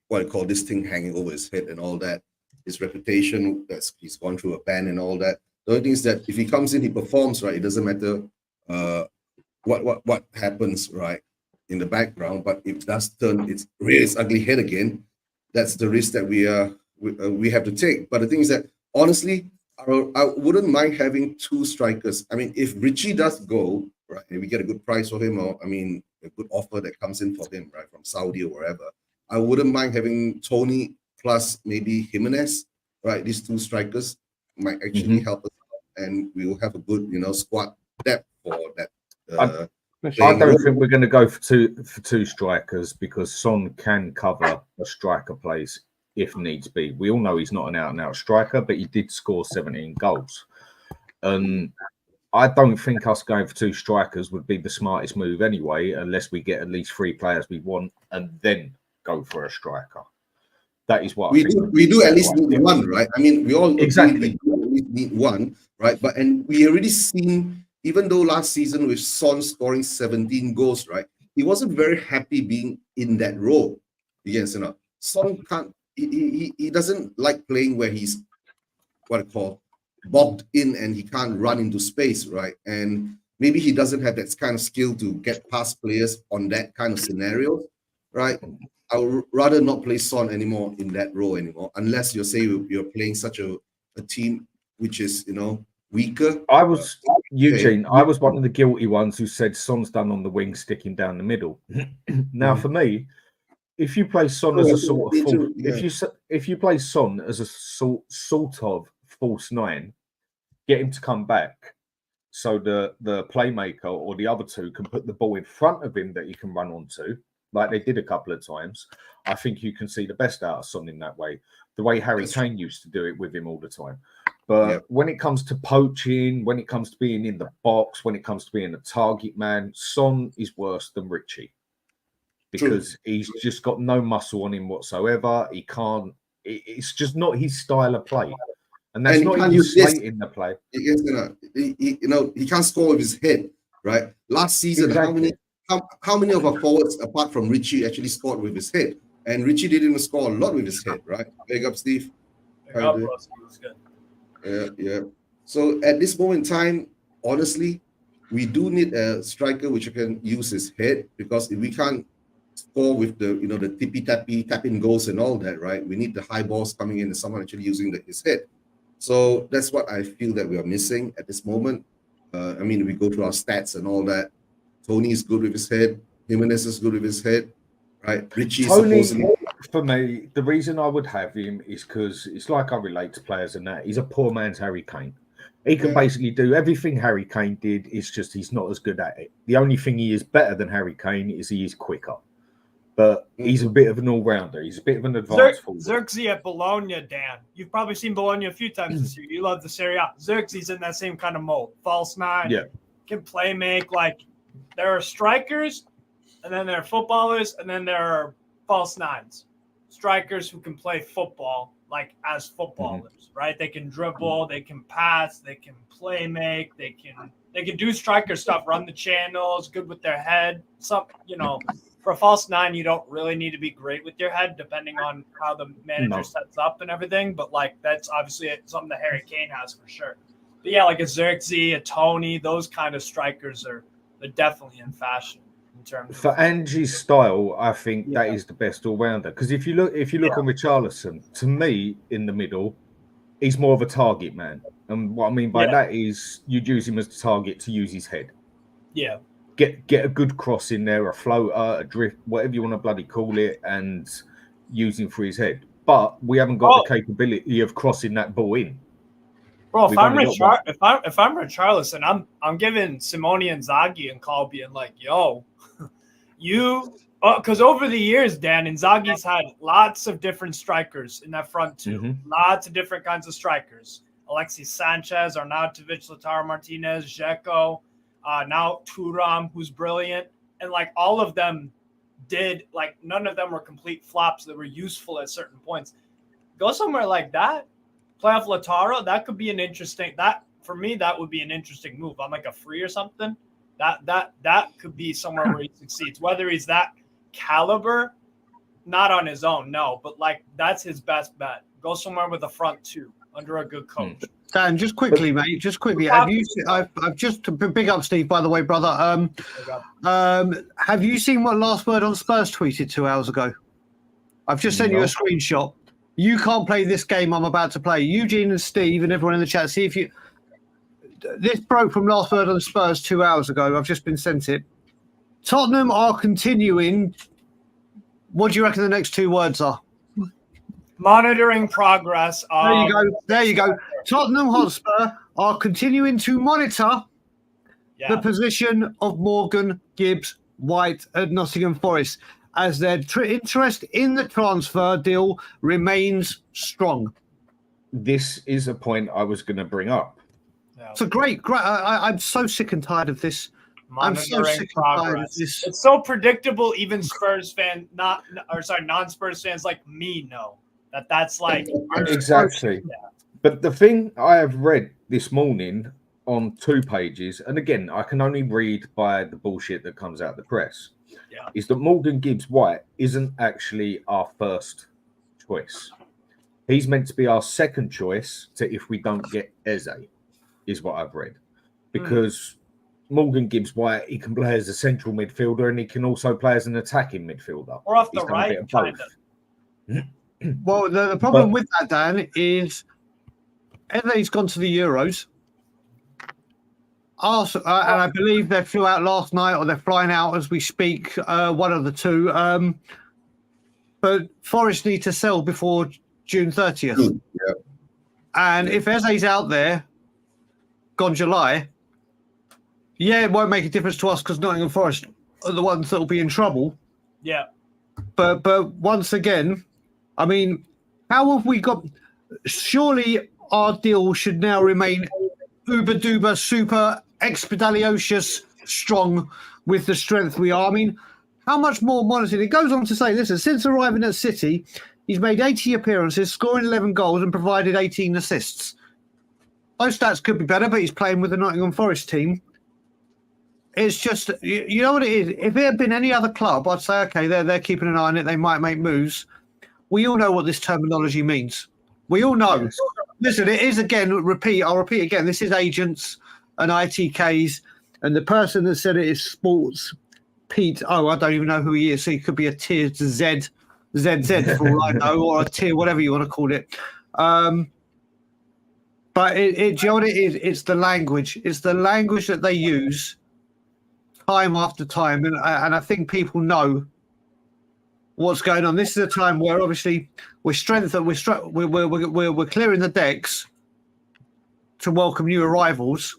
what I call this thing hanging over his head and all that. His reputation, he's gone through a ban and all that. The only thing is that if he comes in, he performs, right? It doesn't matter what happens, right, in the background. But if it does turn its rear its ugly head again, that's the risk that we have to take. But the thing is that, honestly, I wouldn't mind having two strikers. I mean, if Richie does go, right, and we get a good price for him, or, a good offer that comes in for him, right, from Saudi or wherever, I wouldn't mind having Tony plus maybe Jimenez, right? These two strikers might actually help us out, and we will have a good, squad depth for that. I don't think we're going to go for two strikers because Son can cover a striker place if needs be. We all know he's not an out-and-out striker, but he did score 17 goals. And I don't think us going for two strikers would be the smartest move anyway, unless we get at least 3 players we want and then go for a striker. That is what we do at least need one, right? I mean, we all exactly need one, right? And we already seen, even though last season with Son scoring 17 goals, right? He wasn't very happy being in that role. Son can't. He doesn't like playing where he's what I call bogged in and he can't run into space, right? And maybe he doesn't have that kind of skill to get past players on that kind of scenario, right? I would rather not play Son anymore in that role anymore, unless you say you're playing such a team which is weaker. Eugene. I was one of the guilty ones who said Son's done on the wing, sticking down the middle. Now, for me, if you play Son as a sort of if you play Son as a sort of false 9, get him to come back so the playmaker or the other two can put the ball in front of him that he can run onto, like they did a couple of times. I think you can see the best out of Son in that way, the way Harry Kane used to do it with him all the time. But when it comes to poaching, when it comes to being in the box, when it comes to being a target man, Son is worse than Richie. Because he's just got no muscle on him whatsoever. He can't. It's just not his style of play, and that's not even slating the play. He can't score with his head, right? Last season, how many of our forwards apart from Richie actually scored with his head? And Richie didn't score a lot with his head, right? Big up, Steve. Yeah. So at this moment in time, honestly, we do need a striker which can use his head, because if we can't score with the the tippy-tappy tap-in goals and all that, right? We need the high balls coming in and someone actually using his head. So that's what I feel that we are missing at this moment. We go through our stats and all that. Tony is good with his head. Jimenez is good with his head, right? Richie is supposedly... For me, the reason I would have him is because it's like I relate to players and that. He's a poor man's Harry Kane. He can basically do everything Harry Kane did. It's just he's not as good at it. The only thing he is better than Harry Kane is he is quicker. But he's a bit of an all-rounder. He's a bit of an advanced forward. Zirkzee at Bologna, Dan. You've probably seen Bologna a few times this year. You love the Serie A. Zirkzee's in that same kind of mold. False nine. Yeah. Can play make. Like, there are strikers, and then there are footballers, and then there are false nines. Strikers who can play football, like, as footballers, right? They can dribble, they can pass, they can play make, they can do striker stuff, run the channels, good with their head. Some, for a false nine, you don't really need to be great with your head, depending on how the manager sets up and everything. But like, that's obviously something that Harry Kane has for sure. But yeah, like a Zirkzee, a Tony, those kind of strikers they're definitely in fashion in terms for Ange's style. I think that is the best all rounder. Because if you look on Richarlison, to me in the middle, he's more of a target man. And what I mean by that is you'd use him as the target to use his head. Yeah. Get a good cross in there, a floater, a drift, whatever you want to bloody call it, and use him for his head. But we haven't got the capability of crossing that ball in. Bro, if I'm Richarlison, I'm giving Simone Inzaghi a call, being like, "Yo, because over the years, Dan, Inzaghi's had lots of different strikers in that front too. Lots of different kinds of strikers. Alexis Sanchez, Arnautovic, Lautaro Martinez, Dzeko. Now Thuram, who's brilliant, and like all of them none of them were complete flops that were useful at certain points. Go somewhere like that, play off Lautaro. That could be an interesting. That for me, that would be an interesting move on like a free or something. That could be somewhere where he succeeds. Whether he's that caliber, not on his own, no, but like that's his best bet. Go somewhere with a front two under a good coach. Dan, just quickly, mate. Just quickly. Have you? I've just big up, Steve. By the way, brother. Have you seen what Last Word on Spurs tweeted 2 hours ago? I've just sent you a screenshot. You can't play this game I'm about to play. Eugene and Steve and everyone in the chat. See if you. This broke from Last Word on Spurs 2 hours ago. I've just been sent it. Tottenham are continuing. What do you reckon the next 2 words are? Monitoring progress. There you go. Tottenham Hotspur are continuing to monitor the position of Morgan, Gibbs, White at Nottingham Forest as their interest in the transfer deal remains strong. This is a point I was going to bring up. It's a great. I'm so sick and tired of this. Monitoring progress. It's so predictable. Even Spurs fans, non-Spurs fans like me know. That's like exactly. But the thing I have read this morning on 2 pages, and again, I can only read by the bullshit that comes out of the press, is that Morgan Gibbs-White isn't actually our first choice. He's meant to be our second choice if we don't get Eze, is what I've read. Because Morgan Gibbs-White, he can play as a central midfielder and he can also play as an attacking midfielder. Or off the right, kind of. Well, the problem with that, Dan, is Eze's gone to the Euros. And I believe they flew out last night or they're flying out as we speak, one of the two. But Forest need to sell before June 30th. Yeah. And if Eze's out there, gone July, it won't make a difference to us because Nottingham Forest are the ones that will be in trouble. Yeah. But once again, I mean, how have we got... Surely our deal should now remain uber-duper, super expeditious, strong with the strength we are. I mean, how much more monitoring? It goes on to say, listen, since arriving at City, he's made 80 appearances, scoring 11 goals and provided 18 assists. Those stats could be better, but he's playing with the Nottingham Forest team. It's just, you know what it is? If it had been any other club, I'd say, okay, they're keeping an eye on it. They might make moves. We all know what this terminology means. We all know. Yes. Listen, it is, again, I'll repeat again, this is agents and ITKs, and the person that said it is Sports Pete. I don't even know who he is, so he could be a tier ZZZ for all I know, or a tier, whatever you want to call it. But do you know what it is? It's the language. It's the language that they use time after time, and I think people know what's going on. This is a time where obviously we're clearing the decks, to welcome new arrivals,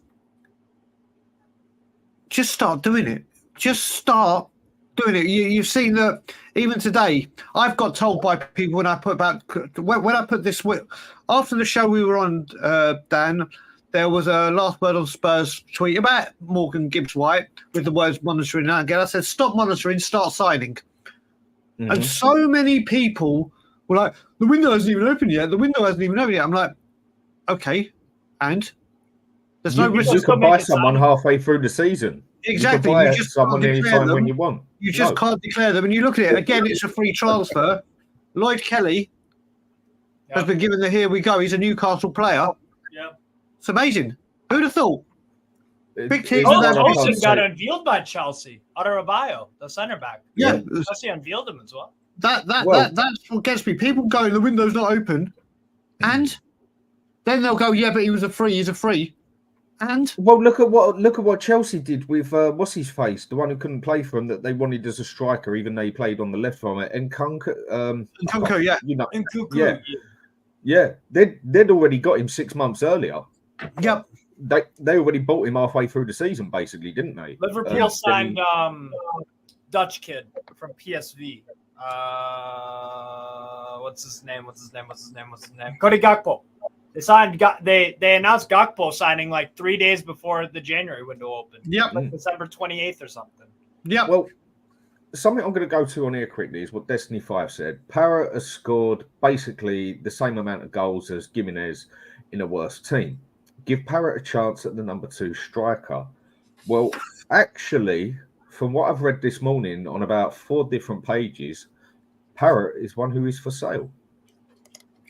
just start doing it. Just start doing it. You've seen that even today. I've got told by people when I put this after the show we were on, Dan. There was a last word on Spurs tweet about Morgan Gibbs-White with the words monitoring. And again, I said, stop monitoring, start signing. Mm-hmm. And so many people were like, the window hasn't even opened yet. The window hasn't even opened yet. I'm like, okay, and there's no risk. You can buy someone halfway through the season. Exactly. You just someone anytime when you want. You just can't declare them. And you look at it, again, it's a free transfer. Lloyd Kelly has been given the here we go. He's a Newcastle player. Yeah. It's amazing. Who'd have thought? Big team. Opions got unveiled by Chelsea. Adebayo, the centre back. Yeah. Chelsea unveiled him as well. That's what gets me. People going, the window's not open. And then they'll go, yeah, but he's a free. And look at what Chelsea did with what's his face, the one who couldn't play for them that they wanted as a striker, even though he played on the left from it. And Conte, they'd already got him 6 months earlier. Yep, they already bought him halfway through the season, basically, didn't they? Liverpool signed Dutch kid from PSV. What's his name? Cody Gakpo. They signed. They announced Gakpo signing like 3 days before the January window opened. Yep, like December 28th or something. Yeah. Well, something I'm going to go to on here quickly is what Destiny 5 said. Parrott has scored basically the same amount of goals as Gimenez in a worse team. Give Parrott a chance at the number 2 striker. Well, actually, from what I've read this morning on about 4 different pages, Parrott is one who is for sale.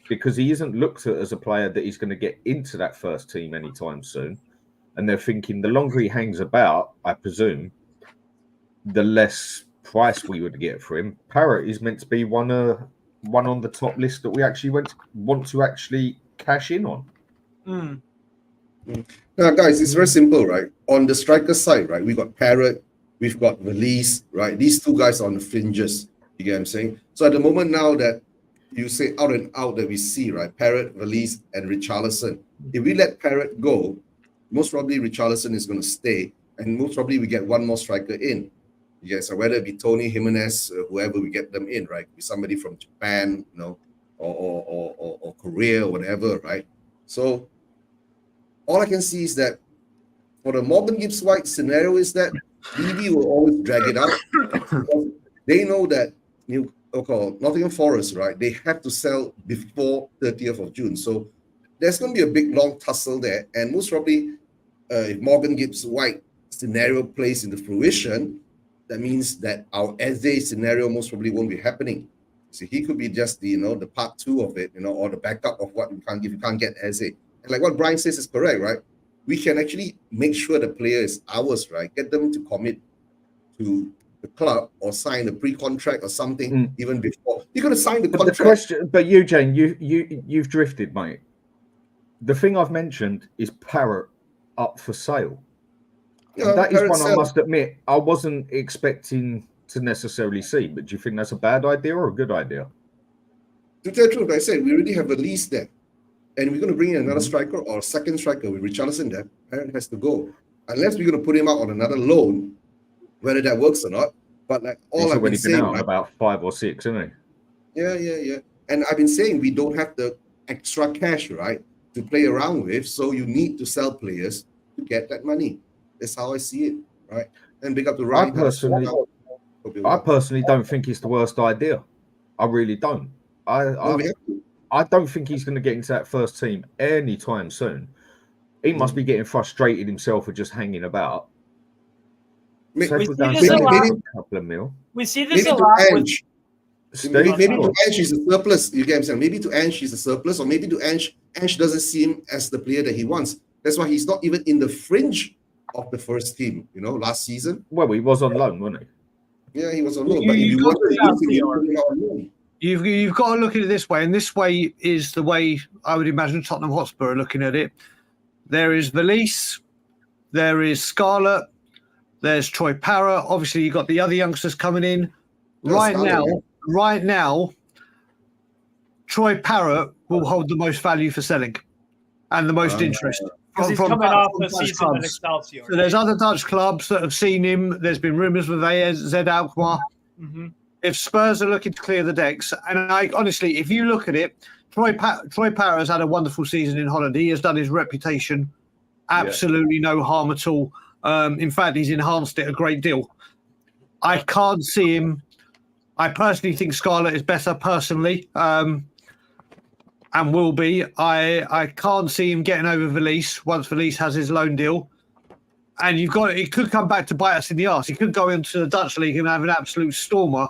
Because he isn't looked at as a player that he's going to get into that first team anytime soon. And they're thinking the longer he hangs about, I presume, the less price we would get for him. Parrott is meant to be one on the top list that we actually want to actually cash in on. Mm. Now, guys, it's very simple, right? On the striker side, right, we've got Parrott, we've got Valise, right? These 2 guys are on the fringes. You get what I'm saying? So at the moment now that you say out and out that we see, right? Parrott, Valise, and Richarlison. If we let Parrott go, most probably Richarlison is going to stay, and most probably we get one more striker in. Yes, so whether it be Tony, Jimenez, whoever we get them in, right? Be somebody from Japan, or Korea or whatever, right? So all I can see is that for the Morgan Gibbs-White scenario is that BB will always drag it out. They know that Nottingham Forest, right? They have to sell before 30th of June. So there's going to be a big, long tussle there. And most probably, if Morgan Gibbs-White scenario plays into fruition, that means that our Eze scenario most probably won't be happening. So he could be just the part 2 of it, or the backup of what we can't give. You can't get Eze. And like what Brian says is correct, right? We can actually make sure the player is ours, right? Get them to commit to the club or sign a pre-contract or something even before. You're going to sign the contract. But Eugene, you've drifted, mate. The thing I've mentioned is Parrott up for sale. Yeah, that is one I must admit I wasn't expecting to necessarily see. But do you think that's a bad idea or a good idea? To tell the truth, I said we already have a lease there. And we're going to bring in another striker or a second striker with Richarlison there. Parrott has to go. Unless we're going to put him out on another loan, whether that works or not. But like all I've been saying, out about 5 or 6, isn't he? Yeah. And I've been saying we don't have the extra cash, right, to play around with. So you need to sell players to get that money. That's how I see it, right? And big up to Ryan. I personally don't think it's the worst idea. I really don't. I don't think he's going to get into that first team anytime soon. He must be getting frustrated himself for just hanging about. We see this a lot. Maybe to Ange he's a surplus. You get what I'm saying? Maybe to Ange he's a surplus, or maybe to Ange doesn't see him as the player that he wants. That's why he's not even in the fringe of the first team. Last season. Well, he was on loan, wasn't he? Yeah, he was on loan. But if you want to You've got to look at it this way, and this way is the way I would imagine Tottenham Hotspur are looking at it. There is Valise, there is Scarlett, there's Troy Parrott. Obviously, you've got the other youngsters coming in. Right now, Troy Parrott will hold the most value for selling and the most interest. Because he's from coming Dutch- off from the Dutch season at clubs. Excelsior. So there's other Dutch clubs that have seen him. There's been rumours with AZ Alkmaar. Mm-hmm. If Spurs are looking to clear the decks, and I honestly, if you look at it, Troy Parrott has had a wonderful season in Holland. He has done his reputation absolutely no harm at all. In fact, he's enhanced it a great deal. I can't see him. I personally think Scarlett is better personally, and will be. I can't see him getting over Valise once Valise has his loan deal. And it could come back to bite us in the arse. He could go into the Dutch league and have an absolute stormer.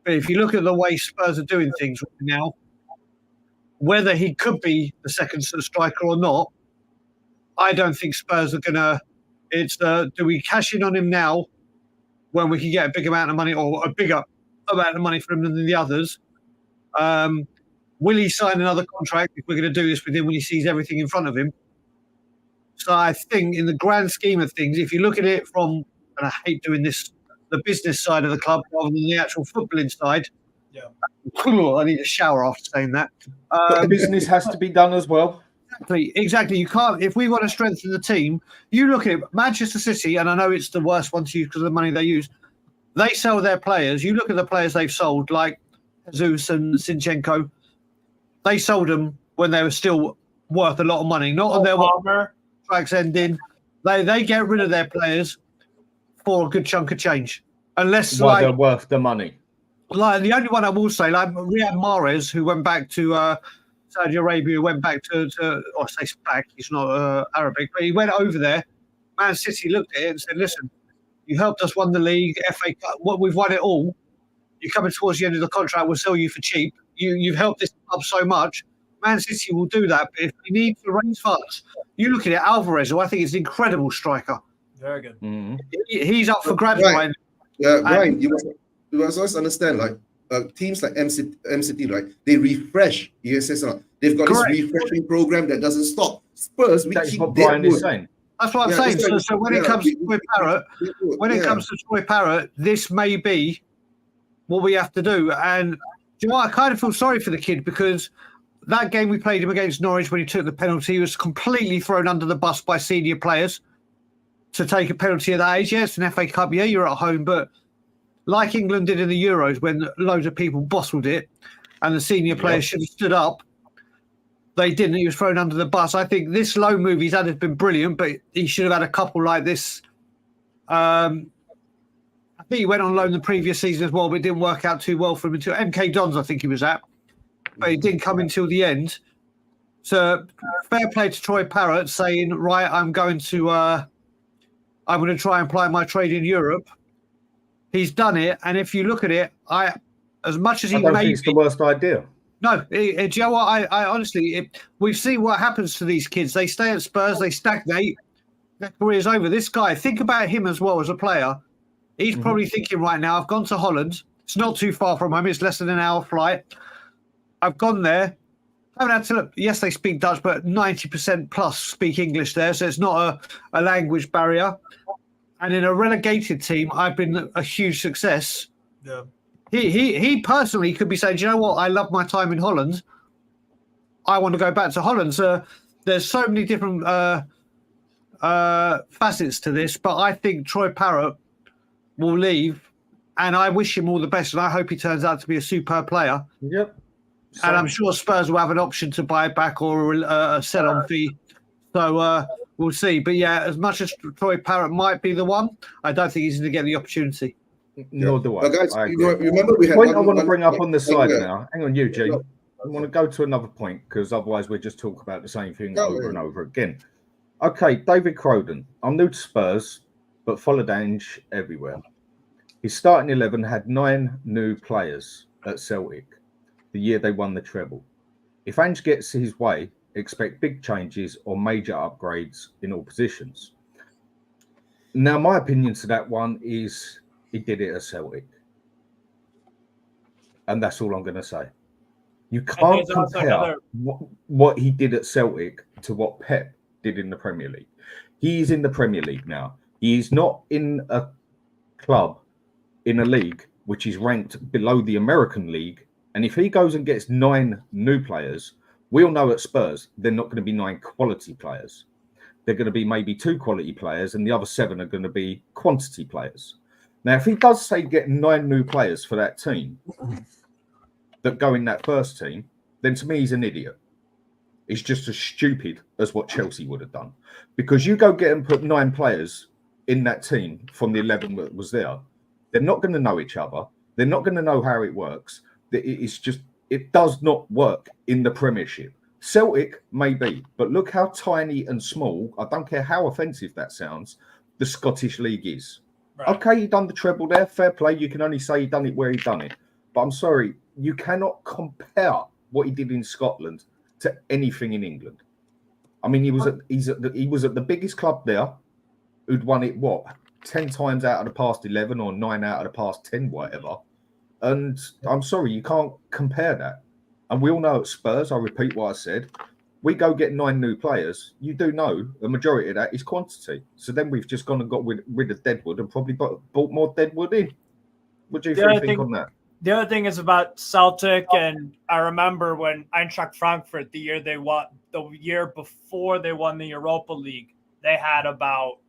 But if you look at the way Spurs are doing things right now, whether he could be the second striker or not, I don't think Spurs are going to. It's do we cash in on him now when we can get a big amount of money or a bigger amount of money from him than the others? Will he sign another contract if we're going to do this with him when he sees everything in front of him? So I think in the grand scheme of things, if you look at it from, and I hate doing this, the business side of the club rather than the actual footballing side. Yeah. I need a shower after saying that. But the business has to be done as well. Exactly. You can't. If we want to strengthen the team, you look at it. Manchester City, and I know it's the worst one to use because of the money they use. They sell their players. You look at the players they've sold, like Jesus and Zinchenko. They sold them when they were still worth a lot of money. Not on their contracts ending. They get rid of their players for a good chunk of change, unless they're worth the money. Like the only one I will say, like Riyad Mahrez, who went back to Saudi Arabia, went back to or I say back, he's not Arabic, but he went over there. Man City looked at it and said, "Listen, you helped us win the league, FA Cup. What we've won it all. You're coming towards the end of the contract. We'll sell you for cheap. You've helped this club so much. Man City will do that. But if we need to raise funds, you look at it. Alvarez, who I think is an incredible striker. Very good. Mm-hmm. He's up for grabs. Right. Yeah, Brian, you must always understand, like teams like MCT, right? They refresh. You say something. They've got Correct. this refreshing program that doesn't stop. Spurs, That's what Brian is saying. That's what I'm saying. So when it comes to Troy Parrott, it comes to Troy Parrott, this may be what we have to do. And do you know what? I kind of feel sorry for the kid because that game we played him against Norwich when he took the penalty, he was completely thrown under the bus by senior players to take a penalty at that age. Yeah, it's an FA Cup. Yeah, you're at home, but like England did in the Euros when loads of people bottled it and the senior players should have stood up. They didn't. He was thrown under the bus. I think this loan move he's had has been brilliant, but he should have had a couple like this. I think he went on loan the previous season as well, but it didn't work out too well for him until MK Dons, I think he was at. But he didn't come until the end. So fair play to Troy Parrott saying, right, I'm going to try and ply my trade in Europe. He's done it. And if you look at it, as much as he I don't may think it's the worst idea. No, do you know what? I honestly, we've seen what happens to these kids. They stay at Spurs, they stagnate, their career's over. This guy, think about him as well as a player. He's probably thinking right now, I've gone to Holland. It's not too far from home. It's less than an hour flight. I've gone there. I haven't had to look. Yes, they speak Dutch, but 90% plus speak English there. So it's not a language barrier. And in a relegated team, I've been a huge success. Yeah. He personally could be saying, do you know what? I love my time in Holland. I want to go back to Holland. So there's so many different facets to this, but I think Troy Parrott will leave, and I wish him all the best, and I hope he turns out to be a superb player. Yep. And I'm sure Spurs will have an option to buy it back or a sell-on fee. So we'll see. But yeah, as much as Troy Parrott might be the one, I don't think he's going to get the opportunity. Nor do I. But guys, I remember we had point I want to bring up on the side yeah. now. Hang on, Eugene. I want to go to another point because otherwise we're just talking about the same thing over and over again. Okay, David Croden. I'm new to Spurs, but followed Ange everywhere. His starting 11 had 9 new players at Celtic the year they won the treble. If Ange gets his way, expect big changes or major upgrades in all positions. Now, my opinion to that one is he did it at Celtic. And that's all I'm going to say. You can't compare what he did at Celtic to what Pep did in the Premier League. He is in the Premier League now. He is not in a club, in a league, which is ranked below the American League. And if he goes and gets 9 new players, we all know at Spurs, they're not going to be 9 quality players. they're going to be maybe 2 quality players and the other 7 are going to be quantity players. Now, if he does say get 9 new players for that team that go in that first team, then to me, he's an idiot. He's just as stupid as what Chelsea would have done. Because you go get and put 9 players in that team from the 11 that was there, they're not going to know each other. They're not going to know how it works. It does not work in the Premiership. Celtic, maybe, but look how tiny and small, I don't care how offensive that sounds, the Scottish League is. Right. Okay, he done the treble there, fair play. You can only say he done it where he done it. But I'm sorry, you cannot compare what he did in Scotland to anything in England. I mean, he was at the biggest club there, who'd won it, 10 times out of the past 11 or 9 out of the past 10, whatever. And I'm sorry, you can't compare that. And we all know at Spurs, I repeat what I said, we go get 9 new players. You do know the majority of that is quantity. So then we've just gone and got rid of Deadwood and probably bought more Deadwood in. What do you think on that? The other thing is about Celtic, and I remember when Eintracht Frankfurt, the year before they won the Europa League, they had about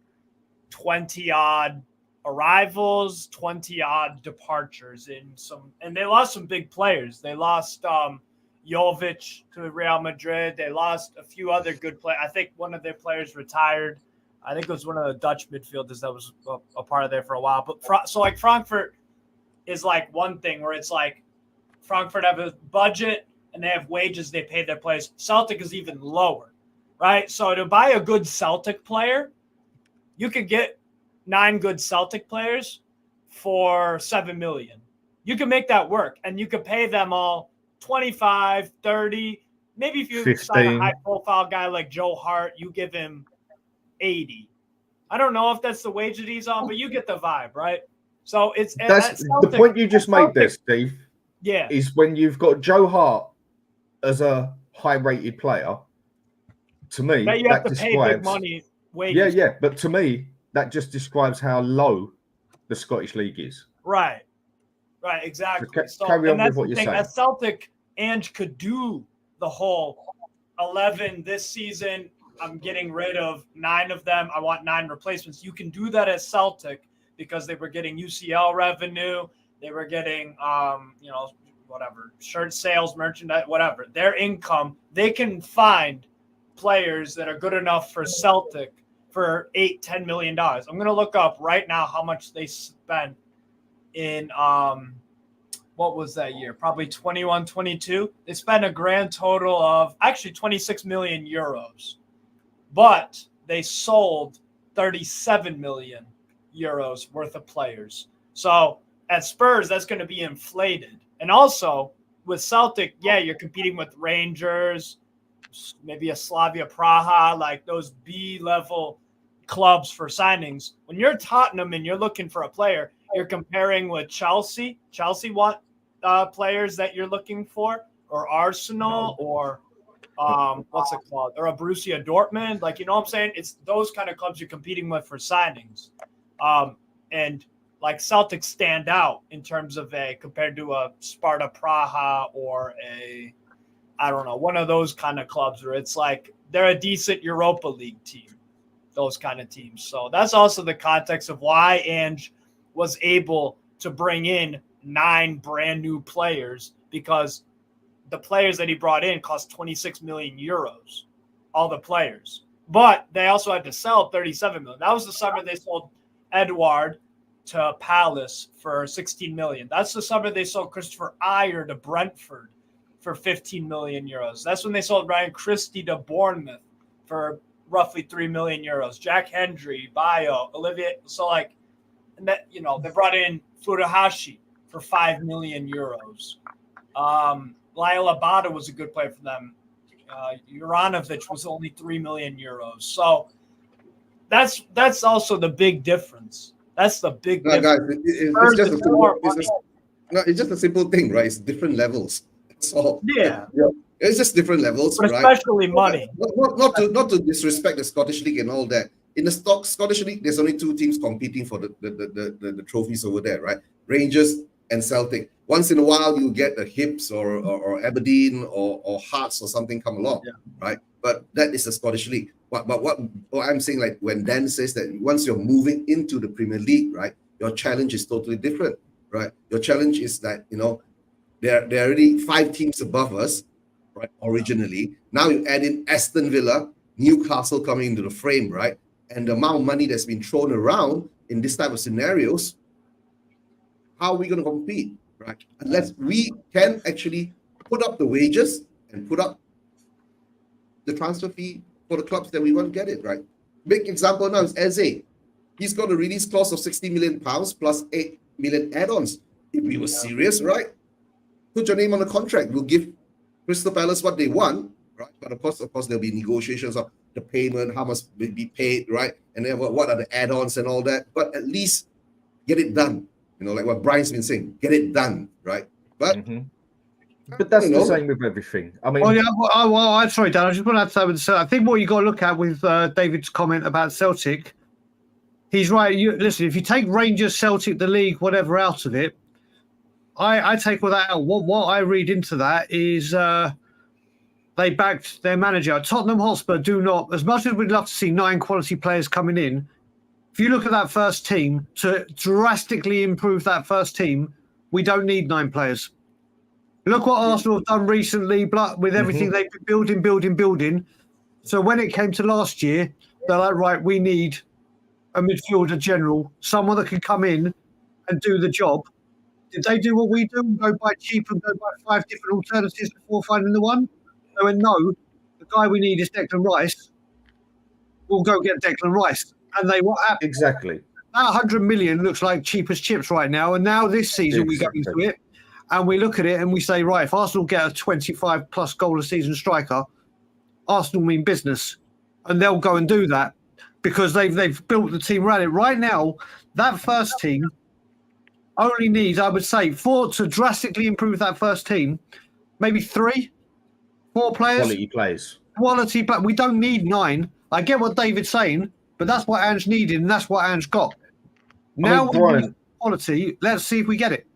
20-odd arrivals, 20-odd departures and they lost some big players. They lost Jovic to Real Madrid. They lost a few other good players. I think one of their players retired. I think it was one of the Dutch midfielders that was a part of there for a while. But so like Frankfurt is like one thing where it's like Frankfurt have a budget and they have wages they pay their players. Celtic is even lower, right? So to buy a good Celtic player, you could get 9 good Celtic players for 7 million. You can make that work, and you could pay them all 25, 30. Maybe if you 15. sign a high-profile guy like Joe Hart, you give him 80. I don't know if that's the wage that he's on, but you get the vibe, right? So that's the point you just made there, Steve. Yeah, is when you've got Joe Hart as a high-rated player. To me, you have to pay big money wages. Yeah, but to me, that just describes how low the Scottish League is. Right, exactly. So carry on with what you're saying. At Celtic, Ange could do the whole 11 this season. I'm getting rid of 9 of them. I want 9 replacements. You can do that at Celtic because they were getting UCL revenue. They were getting, whatever, shirt sales, merchandise, whatever. Their income, they can find players that are good enough for Celtic for $8-10 million. I'm going to look up right now how much they spent in, what was that year? Probably 21-22. They spent a grand total of actually 26 million euros, but they sold 37 million euros worth of players. So at Spurs, that's going to be inflated. And also with Celtic, you're competing with Rangers, maybe a Slavia Praha, like those B-level clubs for signings. When you're Tottenham and you're looking for a player, you're comparing with Chelsea. Chelsea want players that you're looking for, or Arsenal, or what's it called? Or a Borussia Dortmund. Like, you know what I'm saying? It's those kind of clubs you're competing with for signings. And like Celtics stand out in terms of compared to a Sparta Praha or one of those kind of clubs where it's like they're a decent Europa League team, those kind of teams. So that's also the context of why Ange was able to bring in 9 brand new players, because the players that he brought in cost 26 million euros, all the players. But they also had to sell 37 million. That was the summer they sold Edouard to Palace for 16 million. That's the summer they sold Christopher Ayer to Brentford for 15 million euros. That's when they sold Ryan Christie to Bournemouth for roughly 3 million euros. Jack Hendry, Bayo, Olivier. So like, and that, they brought in Furuhashi for 5 million euros. Lyle Abada was a good player for them. Juranovic was only 3 million euros. So that's also the big difference. That's the big difference. Guys, it's just a simple thing, right? It's different levels. That's all. Yeah. It's just different levels, but right? Especially money. Not to disrespect the Scottish League and all that. In the Scottish League, there's only 2 teams competing for the trophies over there, right? Rangers and Celtic. Once in a while, you get the Hibs or Aberdeen or Hearts or something come along, right? But that is the Scottish League. what I'm saying, like when Dan says that once you're moving into the Premier League, right, your challenge is totally different, right? Your challenge is that, you know, there are already 5 teams above us, right? Originally, now you add in Aston Villa, Newcastle coming into the frame, right? And the amount of money that's been thrown around in this type of scenarios, how are we going to compete, right? Unless we can actually put up the wages and put up the transfer fee for the clubs that we want to get it, right? Big example now is Eze. He's got a release clause of £60 million plus 8 million add-ons. If we were serious, right? Put your name on the contract. We'll give Crystal Palace what they want, right? But of course, there'll be negotiations of the payment, how much will be paid, right? And then what are the add-ons and all that. But at least get it done. You know, like what Brian's been saying, get it done, right? But but that's the same with everything. I mean, I'm sorry, Dan. I just want to add something. I think what you got to look at with David's comment about Celtic, he's right. Listen, if you take Rangers, Celtic, the league, whatever out of it, I take all that out. What I read into that is they backed their manager. Tottenham Hotspur do not, as much as we'd love to see 9 quality players coming in, if you look at that first team, to drastically improve that first team, we don't need 9 players. Look what Arsenal have done recently with everything they've been building. So when it came to last year, they're like, right, we need a midfielder general, someone that can come in and do the job. Did they do what we do and go buy cheap and go buy 5 different alternatives before finding the one? They went, no, the guy we need is Declan Rice. We'll go get Declan Rice. And what happened? exactly. That 100 million looks like cheap as chips right now. And now this season we go into it and we look at it and we say, right, if Arsenal get a 25-plus goal a season striker, Arsenal mean business. And they'll go and do that because they've built the team around it. Right now, that first team only needs, I would say, to drastically improve that first team, maybe 3, 4 players. Quality players. We don't need 9. I get what David's saying, but that's what Ange needed, and that's what Ange got. Now we need quality. Let's see if we get it.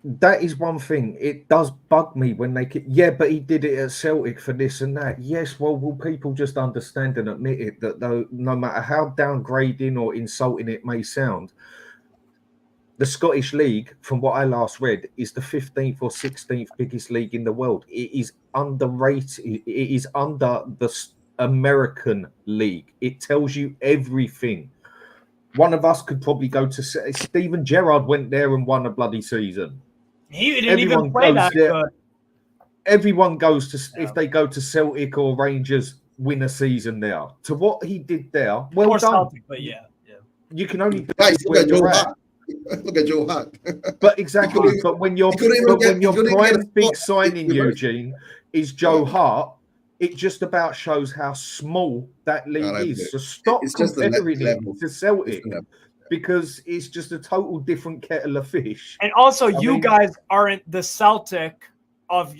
That is one thing. It does bug me when they but he did it at Celtic for this and that. Yes, well, will people just understand and admit it that though, no matter how downgrading or insulting it may sound, the Scottish League, from what I last read, is the 15th or 16th biggest league in the world. It is underrated. It is under the American League. It tells you everything. One of us could probably go to Steven Gerrard went there and won a bloody season. He didn't even play that good. Everyone goes to if they go to Celtic or Rangers, win a season there. To what he did there, well or done. Celtic, but yeah. You can only look at Joe Hart. Look at Joe Hart. But exactly. But when your prime big signing, Eujin, is Joe Hart, it just about shows how small that league is. So stop comparing it to Celtic because it's just a total different kettle of fish. And also, you guys aren't the Celtic of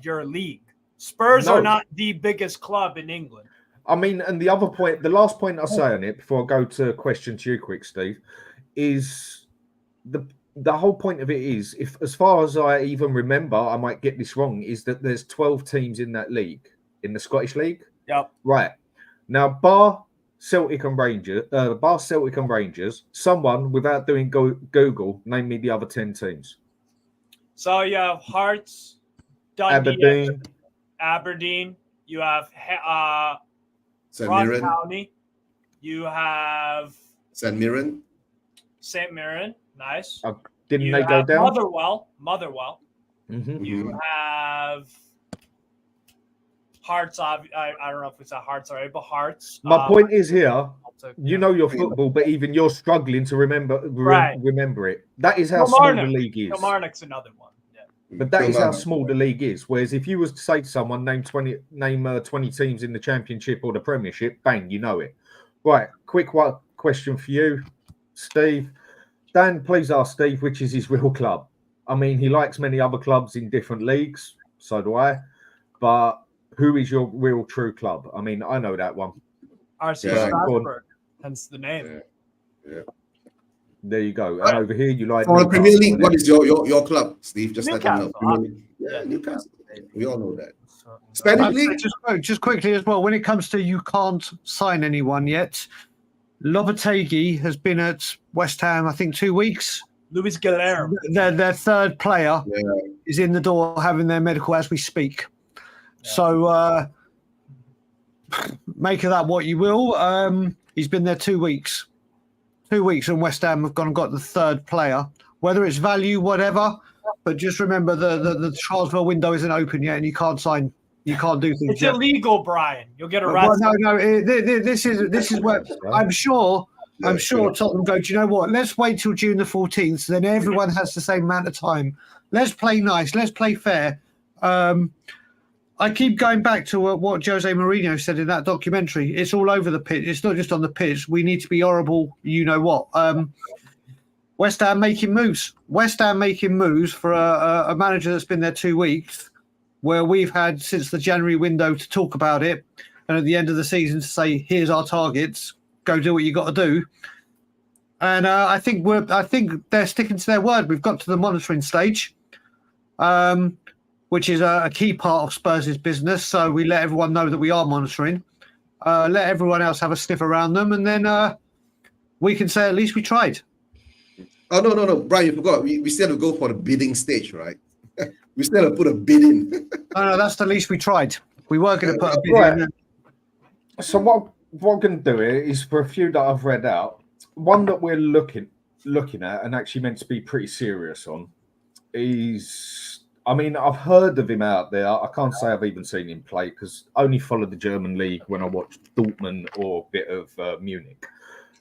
your league. Spurs are not the biggest club in England. I mean, and the other point, the last point I'll say on it before I go to a question to you quick, Steve, is the whole point of it is, if as far as I even remember, I might get this wrong, is that there's 12 teams in that league, in the Scottish League. Yep. Right. Now, bar Celtic and Rangers, someone, without doing Google, name me the other 10 teams. So you have Hearts, Dundee, Aberdeen. You have Ross County. You have St Mirren. Nice. Didn't they go down? Motherwell. Mm-hmm. You have Hearts. I don't know if it's a Hearts already, but Hearts. My point is here. You know your football, but even you're struggling to remember it. That is how small the league is. Kilmarnock's another one. Yeah. But that is how small the league is. Whereas if you was to say to someone, name 20 teams in the Championship or the Premiership, bang, you know it. Right. Quick question for you, Steve. Dan, please ask Steve which is his real club. I mean, he likes many other clubs in different leagues. So do I. But who is your real true club? I mean, I know that one. RC Strasbourg, hence the name. Yeah. There you go. And over here, you like for the Premier League. What is your club, Steve? Just Newcastle. let them know. Yeah, Newcastle. We all know that. Spanish league. Just quickly as well, when it comes to you can't sign anyone yet, Lopetegui has been at West Ham, I think, 2 weeks. Luis Guilherme. Their third player is in the door having their medical as we speak. Yeah. So make of that what you will. He's been there 2 weeks. 2 weeks, and West Ham have gone and got the third player. Whether it's value, whatever, but just remember the transfer window isn't open yet, and you can't sign. You can't do things. It's illegal, Brian. You'll get arrested. Well, no. This is where I'm sure Tottenham go, do you know what? Let's wait till June the 14th, so then everyone has the same amount of time. Let's play nice. Let's play fair. I keep going back to what Jose Mourinho said in that documentary. It's all over the pitch. It's not just on the pitch. We need to be horrible. You know what? West Ham making moves. West Ham making moves for a manager that's been there 2 weeks, where we've had since the January window to talk about it, and at the end of the season to say, here's our targets. Go do what you got to do. And I think they're sticking to their word. We've got to the monitoring stage, which is a key part of Spurs' business. So we let everyone know that we are monitoring. Let everyone else have a sniff around them, and then we can say at least we tried. Oh no, Brian, you forgot. We still have to go for the bidding stage, right? We still have to put a bid in. No, that's the least we tried. We were going to put a bid in. So what I'm going to do is, for a few that I've read out, one that we're looking at and actually meant to be pretty serious on is, I mean, I've heard of him out there. I can't say I've even seen him play because I only followed the German league when I watched Dortmund or a bit of Munich.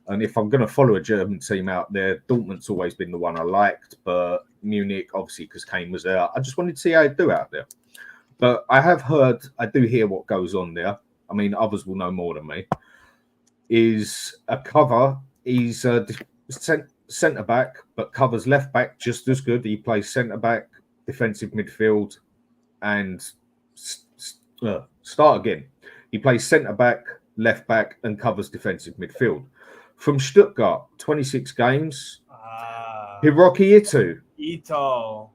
And if I'm going to follow a German team out there, Dortmund's always been the one I liked, but Munich, obviously, because Kane was there. I just wanted to see how he'd do out there. But I do hear what goes on there. I mean, others will know more than me. Is a cover. He's a centre-back, but covers left-back just as good. He plays centre-back, defensive midfield, and start again. He plays centre-back, left-back, and covers defensive midfield. From Stuttgart, 26 games. Hiroki Ito,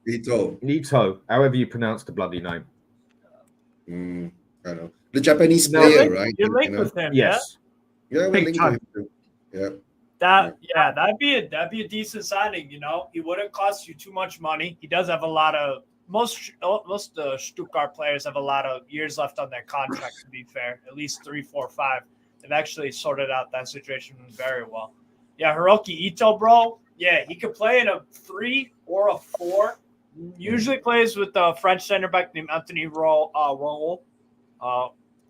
however you pronounce the bloody name. I don't know. The Japanese player, right? You're linked with him, yes. Yeah, we're linked with him. Yeah. That'd be a decent signing. You know, he wouldn't cost you too much money. He does have a lot of most Stuttgart players have a lot of years left on their contract. To be fair, at least 3, 4, 5. They've actually sorted out that situation very well. Yeah, Hiroki Ito, bro. Yeah, he could play in a 3 or a 4. Usually plays with the French center back named Anthony Raoul.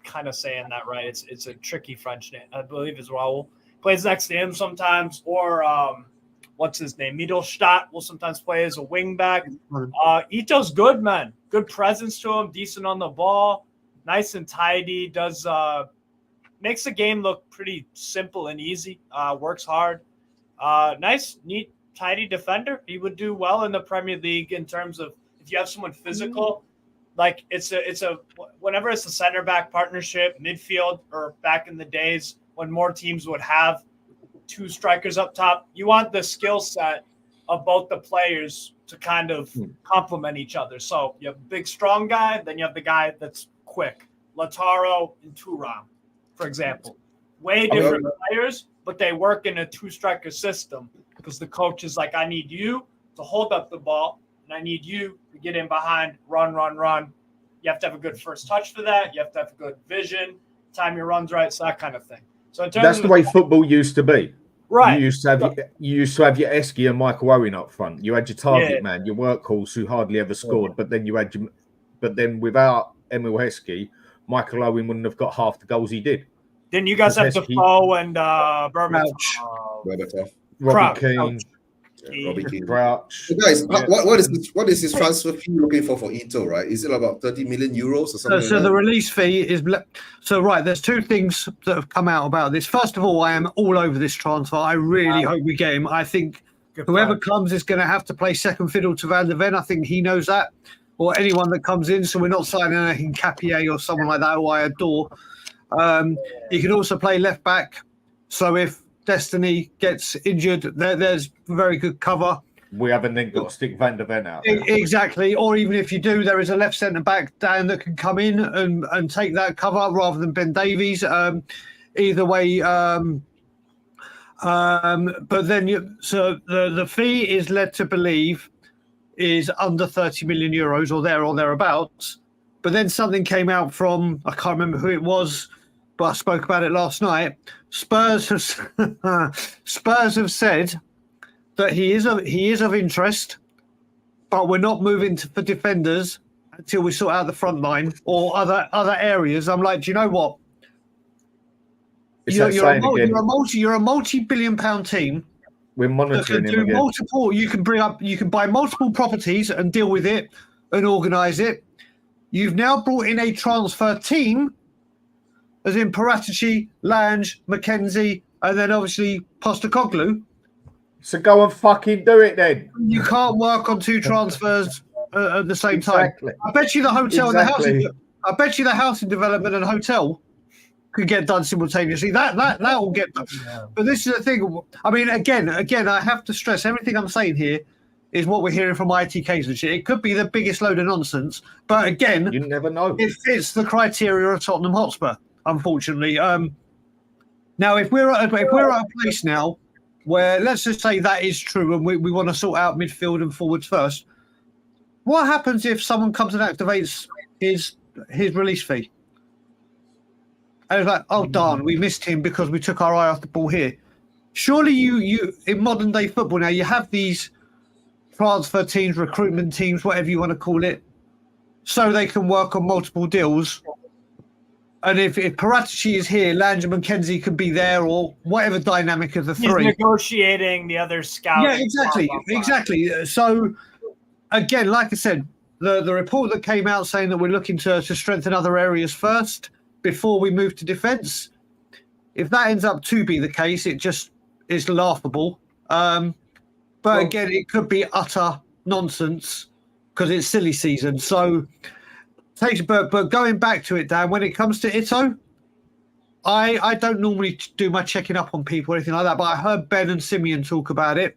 Kind of saying that right. It's a tricky French name. I believe it's Raoul. Plays next to him sometimes, or what's his name? Mittelstadt will sometimes play as a wing back. Ito's good, man. Good presence to him. Decent on the ball. Nice and tidy. Does makes the game look pretty simple and easy. Works hard. Nice, neat, tidy defender. He would do well in the Premier League in terms of if you have someone physical. Like it's a whenever it's a center back partnership, midfield, or back in the days when more teams would have 2 strikers up top, you want the skill set of both the players to kind of complement each other. So you have a big, strong guy, then you have the guy that's quick. Lautaro and Thuram, for example. Way different players, but they work in a 2-striker system because the coach is like, I need you to hold up the ball, and I need you to get in behind, run. You have to have a good first touch for that. You have to have good vision, time your runs right, so that kind of thing. So in terms that's the way football used to be. Right. You used to have your Eski and Michael Owen up front. You had your target man, your workhorse who hardly ever scored, but then without Emil Heskey, Michael Owen wouldn't have got half the goals he did. Then you guys have Defoe and Berbatov. Robbie Keane. Robbie Keane. Crouch. So guys, what is his transfer fee looking for Ito, right? Is it about 30 million euros or something? So the release fee is there's 2 things that have come out about this. First of all, I am all over this transfer. I really hope we get him. I think whoever comes is going to have to play second fiddle to Van der Ven. I think he knows that, or anyone that comes in. So we're not signing anything Capier or someone like that who I adore. He can also play left back. So if Destiny gets injured, there's very good cover. We haven't then got to stick Van der Ven out. Exactly. Or even if you do, there is a left centre back down that can come in and take that cover rather than Ben Davies. Either way, but then the fee is led to believe is under 30 million euros or thereabouts. But then something came out from, I can't remember who it was, but I spoke about it last night. Spurs have said that he is of interest, but we're not moving for defenders until we sort out the front line or other areas. I'm like, do you know what? You're a multi-billion-pound team. We're monitoring him again. You can buy multiple properties and deal with it and organise it. You've now brought in a transfer team, as in Paratici, Lange, McKenzie, and then obviously Postecoglou. So go and fucking do it then. You can't work on two transfers at the same time. I bet you the hotel and the housing. I bet you the housing development and hotel could get done simultaneously. That will get done. Yeah. But this is the thing. I mean, again, I have to stress everything I'm saying here is what we're hearing from ITKs and shit. It could be the biggest load of nonsense, but again, you never know. It fits the criteria of Tottenham Hotspur, unfortunately. Now, if we're at a place now where, let's just say that is true, and we want to sort out midfield and forwards first, what happens if someone comes and activates his release fee? And it's like, oh darn, we missed him because we took our eye off the ball here. Surely you in modern day football now, you have these transfer teams, recruitment teams, whatever you want to call it, so they can work on multiple deals. And if Paratici is here, Lange and McKenzie could be there, or whatever dynamic of the three. He's negotiating the other scouts. Yeah, exactly. So, again, like I said, the report that came out saying that we're looking to strengthen other areas first before we move to defence. If that ends up to be the case, it just is laughable. But again, it could be utter nonsense because it's silly season. So, but going back to it, Dan, when it comes to Ito, I don't normally do my checking up on people or anything like that, but I heard Ben and Simeon talk about it.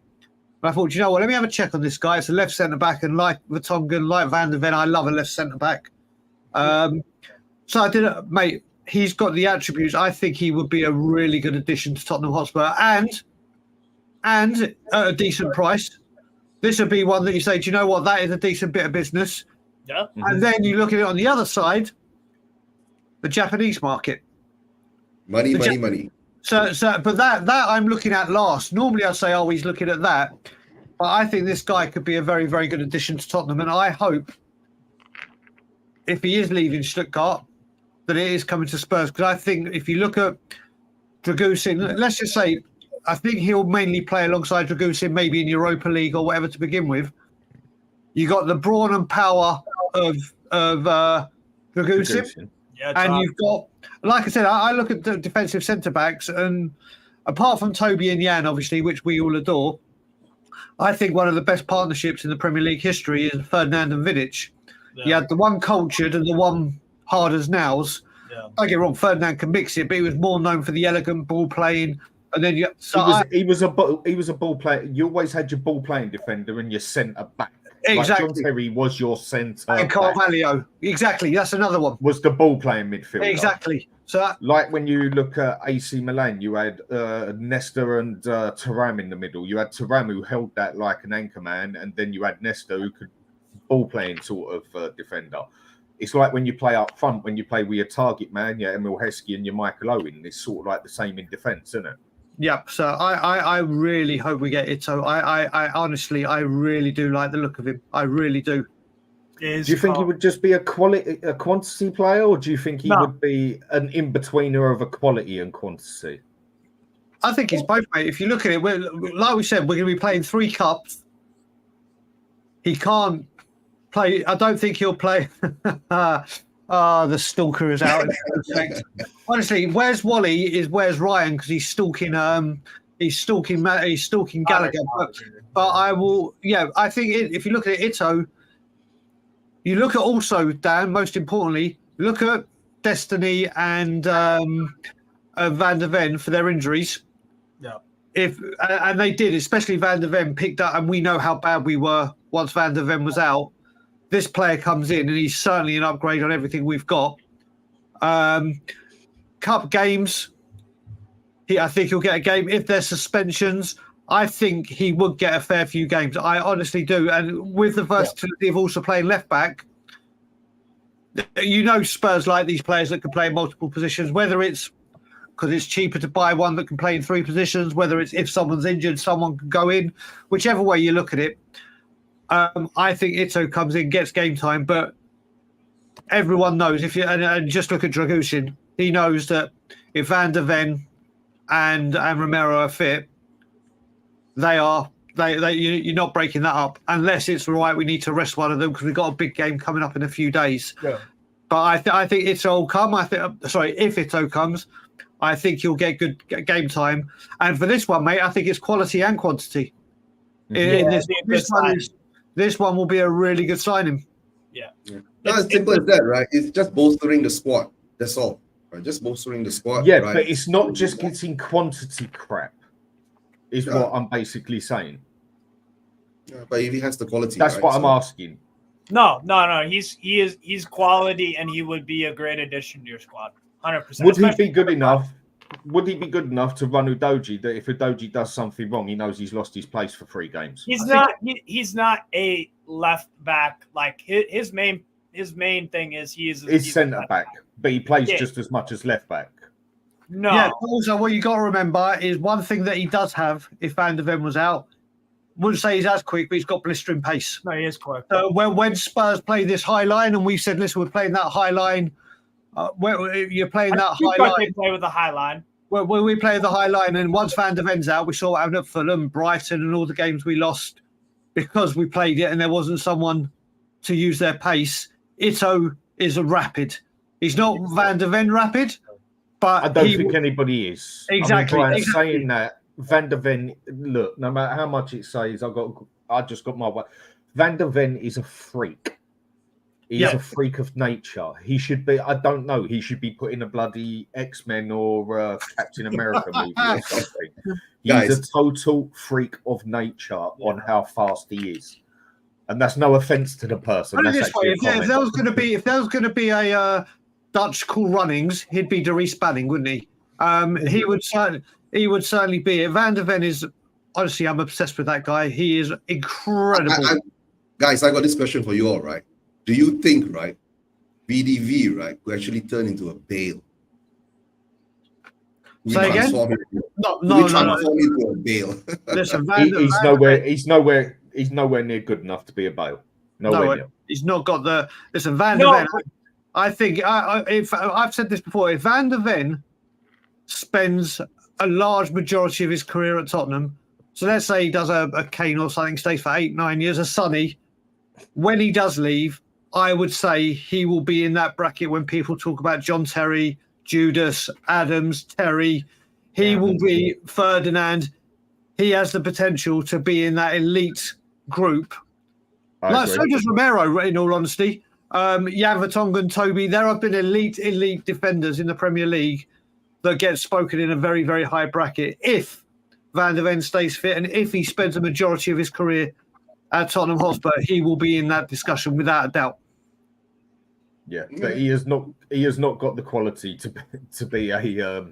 And I thought, you know what, let me have a check on this guy. It's a left centre-back, and like Vertonghen, like Van der Ven, I love a left centre-back. So I did it, mate. He's got the attributes. I think he would be a really good addition to Tottenham Hotspur, and at a decent price. This would be one that you say, do you know what, that is a decent bit of business. Yeah. Mm-hmm. And then you look at it on the other side, the Japanese market. Money. So, but that I'm looking at last. Normally I'd say, oh, he's looking at that. But I think this guy could be a very, very good addition to Tottenham. And I hope, if he is leaving Stuttgart, that it is coming to Spurs. Because I think if you look at Dragusin, let's just say, I think he'll mainly play alongside Dragusin, maybe in Europa League or whatever to begin with. You got the brawn and power of Dragusin. Yeah, and you've got, like I said, I look at the defensive centre-backs, and apart from Toby and Jan, obviously, which we all adore, I think one of the best partnerships in the Premier League history is Ferdinand and Vidic. Yeah. You had the one cultured and the one hard as nails. Yeah. Don't get wrong, Ferdinand can mix it, but he was more known for the elegant ball playing. And then he was a ball player. You always had your ball playing defender and your centre back. Exactly. Like John Terry was your centre. And Carvalho. Exactly. That's another one. Was the ball playing midfielder. Exactly. So like when you look at AC Milan, you had Nesta and Thuram in the middle. You had Thuram who held that like an anchor man, and then you had Nesta who could ball playing sort of defender. It's like when you play up front, when you play with your target man, your Emil Heskey and your Michael Owen. It's sort of like the same in defence, isn't it? Yep. So I really hope we get Ito. I honestly, I really do like the look of him. I really do. Do you think he would just be a quantity player, or do you think he would be an in-betweener of a quality and quantity? I think he's both, mate. If you look at it, like we said, we're going to be playing 3 cups. He can't play. I don't think he'll play. The stalker is out. Honestly, where's Wally is where's Ryan, because he's stalking Gallagher. But I will. Yeah, I think if you look at Ito. You look at also, Dan, most importantly, look at Destiny and Van der Ven for their injuries. Yeah. and they did, especially Van der Ven picked up, and we know how bad we were once Van der Ven was out. This player comes in, and he's certainly an upgrade on everything we've got. Cup games, I think he'll get a game. If there's suspensions, I think he would get a fair few games. I honestly do. And with the versatility of also playing left back, Spurs like these players that can play in multiple positions, whether it's because it's cheaper to buy one that can play in 3 positions, whether it's if someone's injured, someone can go in, whichever way you look at it. I think Ito comes in, gets game time, but everyone knows and just look at Dragusin, he knows that if Van der Ven and Romero are fit, you're not breaking that up unless it's right. We need to rest one of them because we've got a big game coming up in a few days. Yeah. But I think Ito will come. If Ito comes, I think he'll get good game time. And for this one, mate, I think it's quality and quantity. This one will be a really good signing. Yeah. Not as simple as that, right? It's just bolstering the squad. That's all. Right? Just bolstering the squad. Yeah, right? but it's not just getting quantity crap, is what I'm basically saying. Yeah, but if he has the quality, that's what I'm asking. No. He's quality, and he would be a great addition to your squad. 100%. Would he be good enough? Would he be good enough to run Udoji that if Udoji does something wrong, he knows he's lost his place for 3 games? He's not a left back. Like his main thing is he's centre back, but he plays just as much as left back. No. Yeah. Also, what you got to remember is one thing that he does have. If Van der Ven was out, wouldn't say he's as quick, but he's got blistering pace. No, he is quick. So when Spurs play this high line, and we said, listen, we're playing that high line. You're playing that high line. They play with the high line. When we play the high line, and once Van der Ven's out, we saw what happened at Fulham, Brighton, and all the games we lost because we played it and there wasn't someone to use their pace. Ito is a rapid. He's not Van der Ven rapid, but I don't think anybody is. Exactly. I mean, saying that Van der Ven, look, no matter how much it says, I just got my way. Van der Ven is a freak. He's a freak of nature. He should be, I don't know, he should be put in a bloody X-Men or Captain America movie or something. He's a total freak of nature on how fast he is. And that's no offense to the person. If there was going to be a Dutch Cool Runnings, he'd be Dries Banning, wouldn't he? He would certainly be it. Van der Ven is, honestly, I'm obsessed with that guy. He is incredible. Guys, I got this question for you all, right? Do you think, right, VDV, right, will actually turn into a Bale? Say again? No. Transform into a Bale. Listen, he's nowhere near good enough to be a Bale. Nowhere near. He's not got the. Listen, Van der Ven. I think I've said this before. If Van der Ven spends a large majority of his career at Tottenham, so let's say he does a Kane or something, stays for 8-9 years, a Sonny. When he does leave, I would say he will be in that bracket when people talk about John Terry, Judas, Adams, Terry. He will be Ferdinand. He has the potential to be in that elite group. So does Romero, in all honesty. Jan Vertonghen, Toby, there have been elite defenders in the Premier League that get spoken in a very, very high bracket if Van der Ven stays fit and if he spends a majority of his career at Tottenham Hotspur, he will be in that discussion without a doubt. Yeah, but he has not got the quality to be a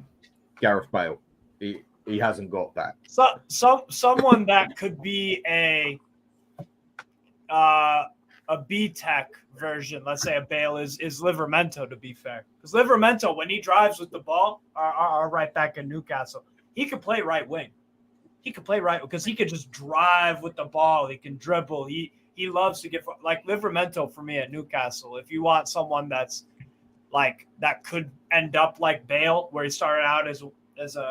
Gareth Bale. He hasn't got that. So someone that could be a B-Tech version, let's say a Bale is Livramento, to be fair. Because Livramento, when he drives with the ball, our right back in Newcastle, he could play right wing. He could play right because he could just drive with the ball. He can dribble. He loves to get like Livramento for me at Newcastle. If you want someone that's like that could end up like Bale, where he started out as a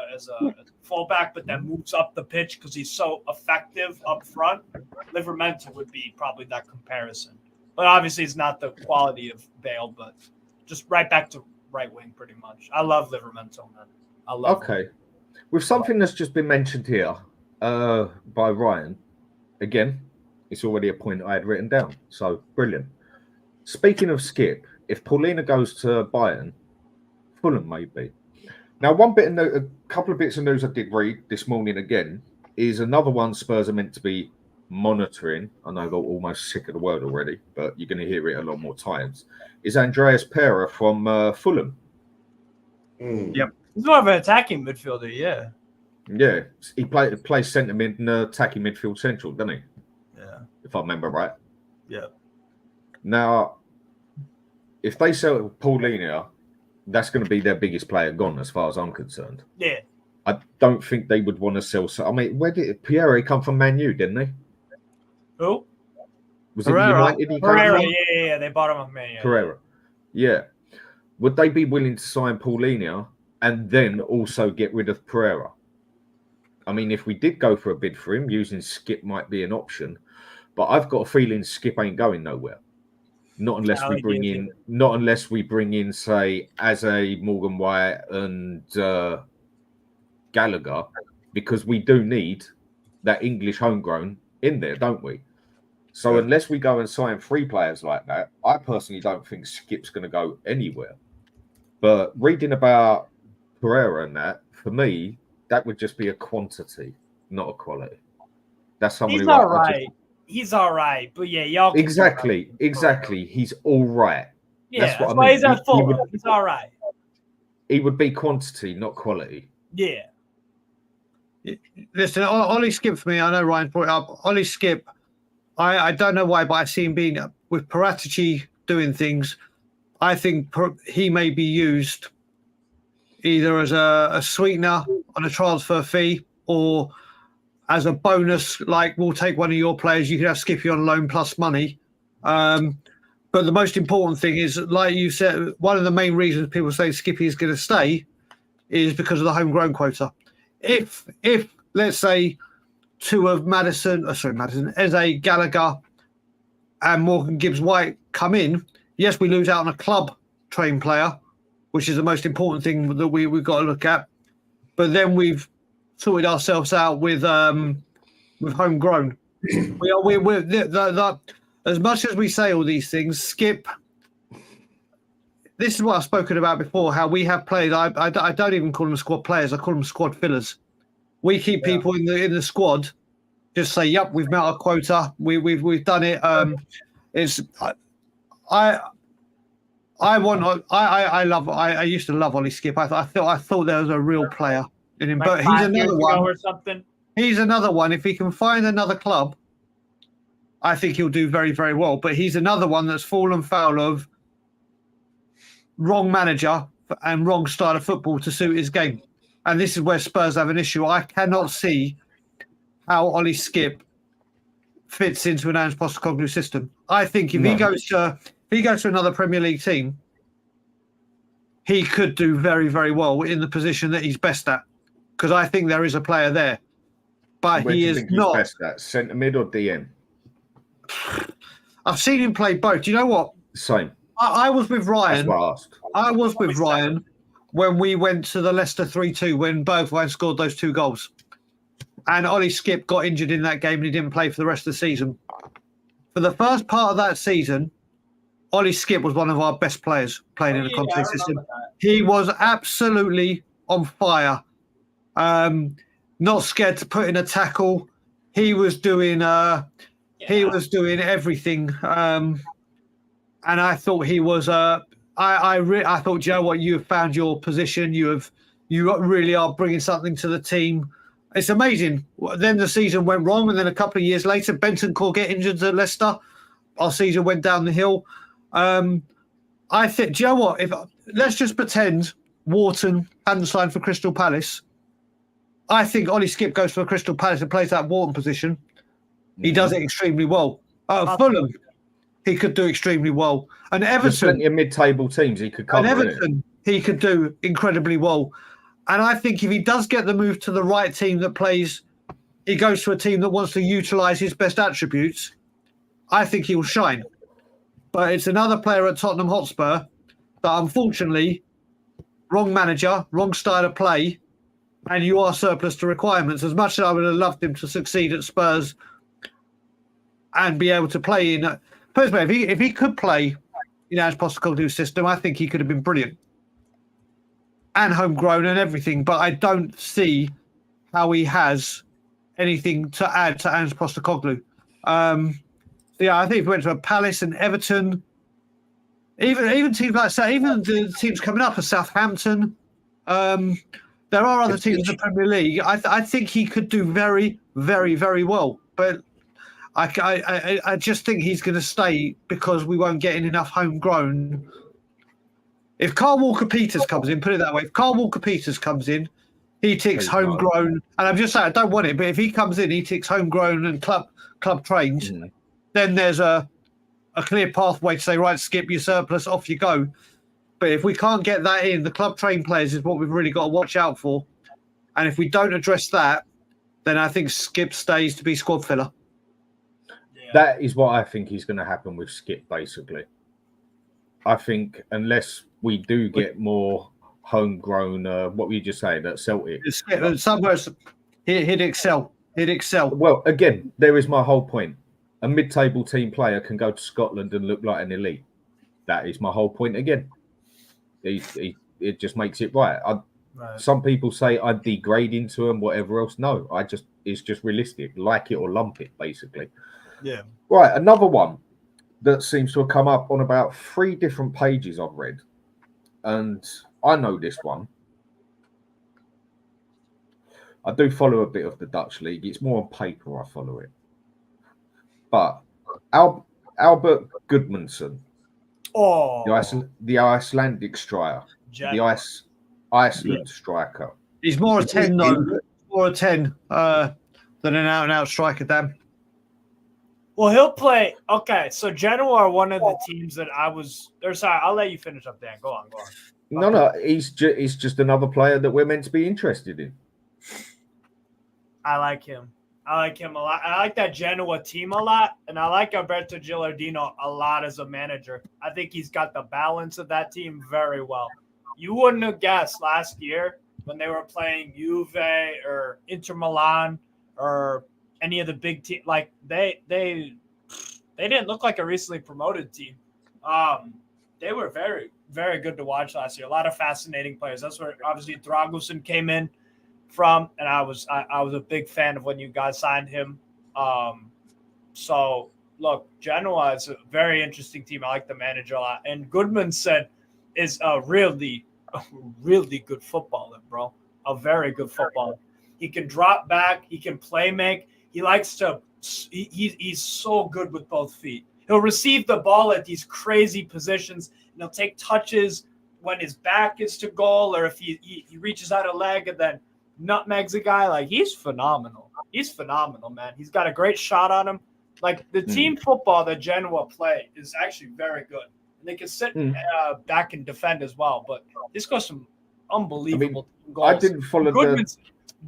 fullback, but then moves up the pitch because he's so effective up front. Livramento would be probably that comparison. But obviously, it's not the quality of Bale, but just right back to right wing, pretty much. I love Livramento, man. I love. Okay. With something that's just been mentioned here by Ryan, again, it's already a point I had written down. So, brilliant. Speaking of Skipp, if Paulina goes to Bayern, Fulham maybe, Now, a couple of bits of news I did read this morning again is another one Spurs are meant to be monitoring. I know they're almost sick of the word already, but you're going to hear it a lot more times. Is Andreas Pereira from Fulham? Yep. He's more of an attacking midfielder, yeah. Yeah, he plays centre mid and attacking midfield central, doesn't he? Yeah. If I remember right. Yeah. Now, if they sell Paulinho, that's going to be their biggest player gone, as far as I'm concerned. Yeah. I don't think they would want to sell. I mean, where did Pereira come from? Man U, didn't he? Who? Was it Pereira. United? He came Pereira, from? yeah. They bought him off Man. Pereira. Yeah. Would they be willing to sign Paulinho and then also get rid of Pereira? I mean, if we did go for a bid for him, using Skipp might be an option, but I've got a feeling Skipp ain't going nowhere. Not unless we bring in, say, Eze, Morgan White, and Gallagher, because we do need that English homegrown in there, don't we? So unless we go and sign 3 players like that, I personally don't think Skipp's going to go anywhere. But reading about Pereira and that, for me, that would just be a quantity, not a quality. That's somebody. He's all right. He's all right, but yeah, y'all. Exactly. He's all right. Yeah, that's what I why mean. he's at Fulham. He's all right. He would be quantity, not quality. Yeah. Listen, Ollie Skipp for me. I know Ryan brought it up. Ollie Skipp. I don't know why, but I see him being with Paratici doing things. I think he may be used either as a sweetener on a transfer fee or as a bonus, like we'll take one of your players, you can have Skippy on loan plus money. But the most important thing is, like you said, one of the main reasons people say Skippy is going to stay is because of the homegrown quota. If let's say 2 of Eze, Gallagher and Morgan Gibbs-White come in, yes, we lose out on a club-trained player, which is the most important thing that we've got to look at. But then we've sorted ourselves out with homegrown. We're as much as we say all these things, Skipp. This is what I've spoken about before. How we have played. I don't even call them squad players. I call them squad fillers. We keep people in the squad. Just say, "Yep, we've met our quota. We've done it." I used to love Ollie Skipp. I thought there was a real player in him, but he's another one. Or something. He's another one. If he can find another club, I think he'll do very, very well. But he's another one that's fallen foul of wrong manager and wrong style of football to suit his game. And this is where Spurs have an issue. I cannot see how Ollie Skipp fits into an Ange Postecoglou system. I think if he goes to another Premier League team, he could do very, very well in the position that he's best at. Because I think there is a player there. But Where he do you is think he's not. best at? Centre mid or DM? I've seen him play both. Do you know what? Same. I was with Ryan. That's what I asked. I was with Ryan when we went to the Leicester 3-2 when Bergwijn scored those 2 goals. And Ollie Skipp got injured in that game and he didn't play for the rest of the season. For the first part of that season, Ollie Skipp was one of our best players playing in the Conte system. He was absolutely on fire. Not scared to put in a tackle. He was doing everything. And I thought he was I thought, Joe, what you have found your position. You really are bringing something to the team. It's amazing. Then the season went wrong, and then a couple of years later, Bentancur get injured at Leicester. Our season went down the hill. I think, do you know what? Let's just pretend Wharton hadn't signed for Crystal Palace. I think Ollie Skipp goes for Crystal Palace and plays that Wharton position. He does it extremely well. Fulham, he could do extremely well. And Everton, there's plenty of mid-table teams he could cover. And Everton, he could do incredibly well. And I think if he does get the move to the right team that plays, he goes to a team that wants to utilise his best attributes, I think he'll shine. But it's another player at Tottenham Hotspur that, unfortunately, wrong manager, wrong style of play, and you are surplus to requirements. As much as I would have loved him to succeed at Spurs and be able to play in... Personally, if he could play in Ange Postecoglou's system, I think he could have been brilliant. and homegrown and everything, but I don't see how he has anything to add to Ange Postecoglou. Yeah, I think if we went to a Palace and Everton, even teams like that, even the teams coming up are Southampton. There are other teams in the Premier League. I think he could do very, very, very well, but I just think he's going to stay because we won't get in enough homegrown. If Carl Walker-Peters comes in, put it that way, if Carl Walker-Peters comes in, he ticks homegrown, and I'm just saying I don't want it, but if he comes in, he ticks homegrown and club trained, then there's a clear pathway to say, right, Skipp your surplus, off you go. But if we can't get that in, the club trained players is what we've really got to watch out for. And if we don't address that, then I think Skipp stays to be squad filler. That is what I think is going to happen with Skipp, basically. I think unless we do get more homegrown, what were you just saying, at Celtic? Somewhere he'd excel. He'd excel. Well, again, there is my whole point. A mid-table team player can go to Scotland and look like an elite. That is my whole point again. It just makes it right. Some people say I degrade into him, whatever else. No, it's just realistic. Like it or lump it, basically. Yeah. Right, another one that seems to have come up on about 3 different pages I've read. And I know this one. I do follow a bit of the Dutch league. It's more on paper I follow it. But Albert Goodmundsson, the Icelandic striker, Iceland striker. He's more a 10, though. More a 10 than an out-and-out striker, Dan. Well, he'll play. Okay, so Genoa are one of the teams that I was. Sorry, I'll let you finish up, Dan. Go on. No, he's just another player that we're meant to be interested in. I like him. I like him a lot. I like that Genoa team a lot, and I like Alberto Gilardino a lot as a manager. I think he's got the balance of that team very well. You wouldn't have guessed last year when they were playing Juve or Inter Milan or any of the big teams. Like they didn't look like a recently promoted team. They were very, very good to watch last year. A lot of fascinating players. That's where obviously Dragusin came in from, and I was a big fan of when you guys signed him. So look, Genoa is a very interesting team. I like the manager a lot, and Goodmundsson is a really good footballer, bro. A very good footballer. He can drop back. He can play make. He likes to. He's so good with both feet. He'll receive the ball at these crazy positions, and he'll take touches when his back is to goal, or if he reaches out a leg and then nutmegs a guy. Like, he's phenomenal. He's phenomenal, man. He's got a great shot on him. Like, the team football that Genoa play is actually very good. And they can sit back and defend as well. But he's got some unbelievable goals. I didn't follow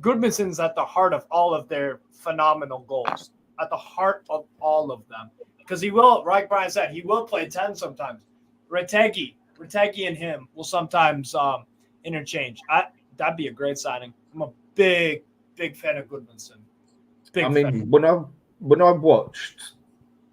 Goodmundsson's at the heart of all of their phenomenal goals. At the heart of all of them. Because he will, like Brian said, he will play 10 sometimes. Retegi and him will sometimes interchange. That'd be a great signing. I'm a big fan of Goodmundsson. When I watched,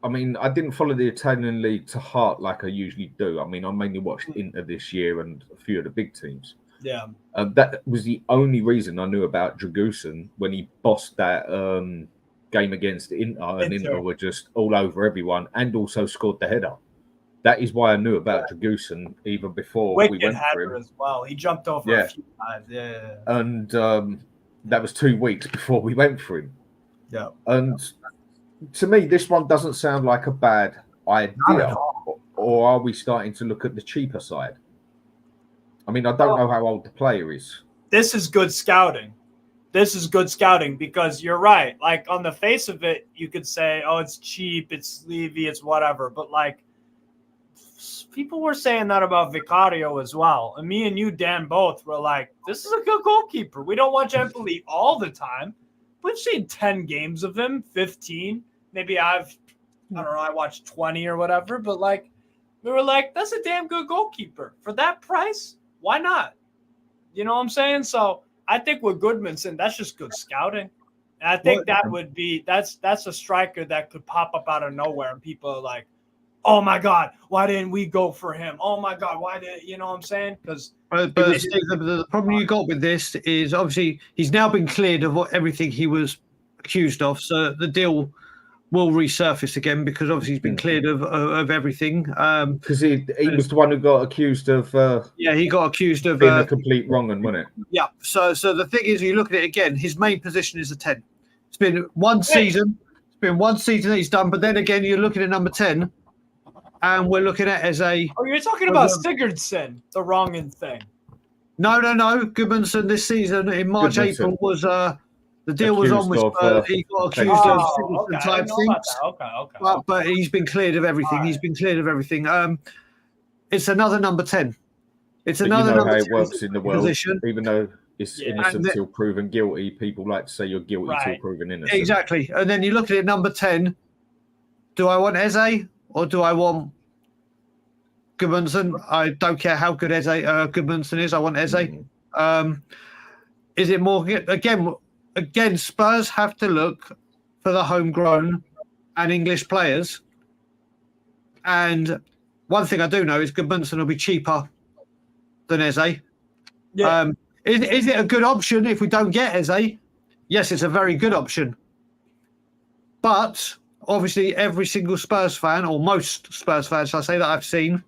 I didn't follow the Italian league to heart like I usually do. I mainly watched Inter this year and a few of the big teams. Yeah. That was the only reason I knew about Dragusin when he bossed that game against Inter, and Inter were just all over everyone and also scored the header. That is why I knew about Dragusin even before we went for him as well. He jumped over a few times. Yeah. And that was 2 weeks before we went for him. Yeah. And to me, this one doesn't sound like a bad idea. Or are we starting to look at the cheaper side? I don't know how old the player is. This is good scouting. Because you're right. Like, on the face of it, you could say, oh, it's cheap, it's Levy, it's whatever. But, like, people were saying that about Vicario as well. And me and you, Dan, both were like, this is a good goalkeeper. We don't watch Empoli all the time. We've seen 10 games of him, 15. Maybe I watched 20 or whatever. But, like, we were like, that's a damn good goalkeeper. For that price, why not? You know what I'm saying? So I think with Goodmundsson, that's just good scouting. And I think that's a striker that could pop up out of nowhere. And people are like, oh my God, why didn't we go for him? Oh my God, why did you know what I'm saying? Because But Steve, the problem you got with this is obviously he's now been cleared of everything he was accused of, so the deal will resurface again because obviously he's been cleared of everything. Because he was the one who got accused of he got accused of being a complete wrong un, wasn't it? Yeah. So the thing is, you look at it again. His main position is a 10. It's been one season. It's been one season that he's done. But then again, you're looking at number 10, and we're looking at as a. Oh, you're talking about Sigurdsson, the wrong thing. No. Goodmundsson this season in March, April was the deal was on with Spurs. He got accused of Sigurdsson type things. Okay. But he's been cleared of everything. Right. He's been cleared of everything. It's another number 10. It's But another you know number how 10 it works in the world. position. Even though it's innocent And till proven guilty, people like to say you're guilty till proven innocent. Exactly. And then you look at it, number 10. Do I want Eze or do I want Goodmundsson? I don't care how good Goodmundsson is. I want Eze. Is it more again? Spurs have to look for the homegrown and English players. And one thing I do know is Goodmundsson will be cheaper than Eze. Yeah. Is it a good option if we don't get Eze? Yes, it's a very good option. But obviously, every single Spurs fan, or most Spurs fans, shall I say, that I've seen,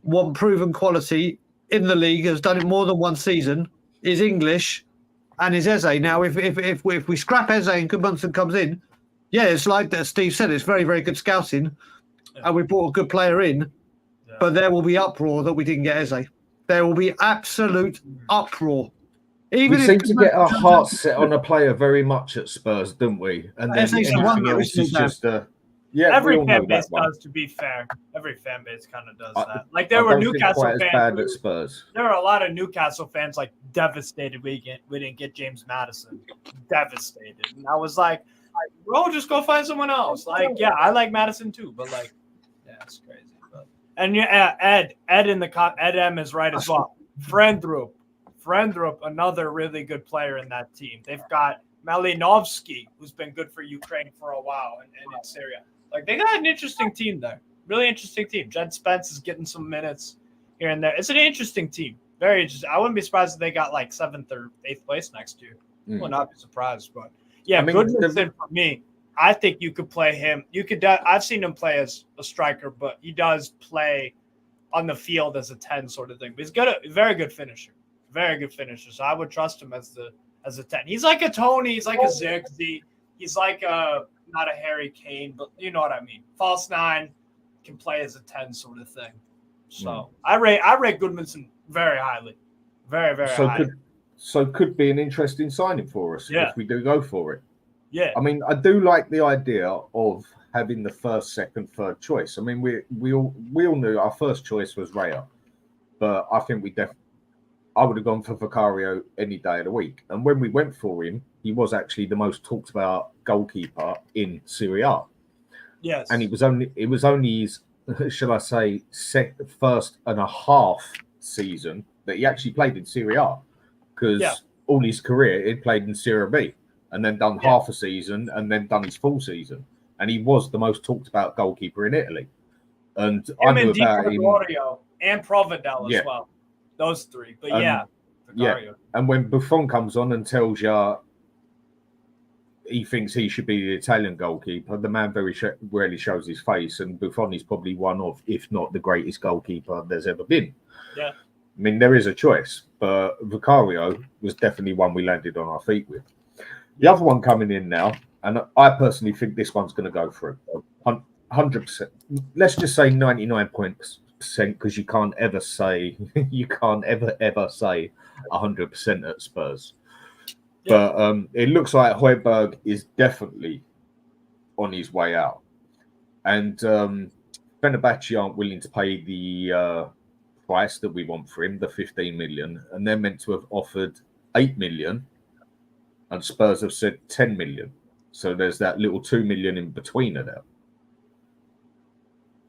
want proven quality in the league, has done it more than one season, is English and is Eze. Now, if we scrap Eze and Goodmundsson comes in, yeah, it's like that Steve said, it's very, very good scouting, and we brought a good player in, but there will be uproar that we didn't get Eze. There will be absolute uproar. We seem to get our hearts set on a player very much at Spurs, don't we? And then anything else is just every fan base does, to be fair. Every fan base kind of does that. Like there were Newcastle fans. Bad at Spurs. There were a lot of Newcastle fans like devastated we didn't get James Maddison. Devastated. And I was like, bro, just go find someone else. Like, yeah, I like Maddison too, but like, yeah, it's crazy. But, and Ed M is right as well. Frendrup, another really good player in that team. They've got Malinovsky, who's been good for Ukraine for a while, and in Syria. Like they got an interesting team there. Really interesting team. Jed Spence is getting some minutes here and there. It's an interesting team. Very interesting. I wouldn't be surprised if they got like 7th or 8th place next year. Would not be surprised. But yeah, Goodmundsson for me, I think you could play him. You could. I've seen him play as a striker, but he does play on the field as a 10 sort of thing. But he's very good finisher. Very good finisher. So I would trust him as a 10. He's like a Tony. He's like a Zirkzee. He's like not a Harry Kane, but you know what I mean. False 9 can play as a 10 sort of thing. So I rate Goodmundsson very highly. Very, very high. Could be an interesting signing for us if we do go for it. Yeah. I mean, I do like the idea of having the first, second, third choice. I mean, we all knew our first choice was Raya, but I think I would have gone for Vicario any day of the week. And when we went for him, he was actually the most talked about goalkeeper in Serie A. Yes. And it was only his, shall I say, first and a half season that he actually played in Serie A. Because all his career, he'd played in Serie B and then done half a season and then done his full season. And he was the most talked about goalkeeper in Italy. And I knew about him. And Provedel as well. Those 3. But Vicario. And when Buffon comes on and tells you he thinks he should be the Italian goalkeeper, the man very rarely shows his face. And Buffon is probably one of, if not the greatest goalkeeper there's ever been. Yeah. I mean, there is a choice, but Vicario was definitely one we landed on our feet with. The other one coming in now, and I personally think this one's going to go through 100%. Let's just say 99%, because you can't ever say 100% at Spurs. Yeah. But it looks like Hojbjerg is definitely on his way out, and Fenerbahce aren't willing to pay the price that we want for him, the 15 million, and they're meant to have offered 8 million, and Spurs have said 10 million. So there's that little 2 million in between of them.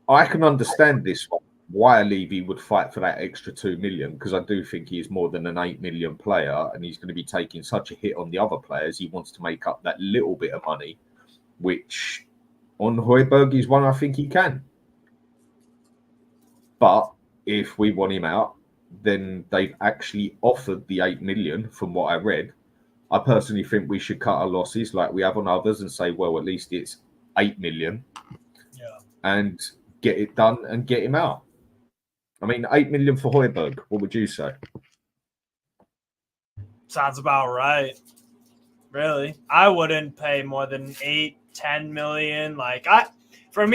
I can understand this one, why Levy would fight for that extra 2 million, because I do think he is more than an 8 million player, and he's going to be taking such a hit on the other players. He wants to make up that little bit of money, which on Hojbjerg is one I think he can. But if we want him out, then they've actually offered the 8 million from what I read. I personally think we should cut our losses like we have on others and say, well, at least it's 8 million and get it done and get him out. I mean, 8 million for Hojbjerg. What would you say? Sounds about right. Really, I wouldn't pay more than 8-10 million. Like for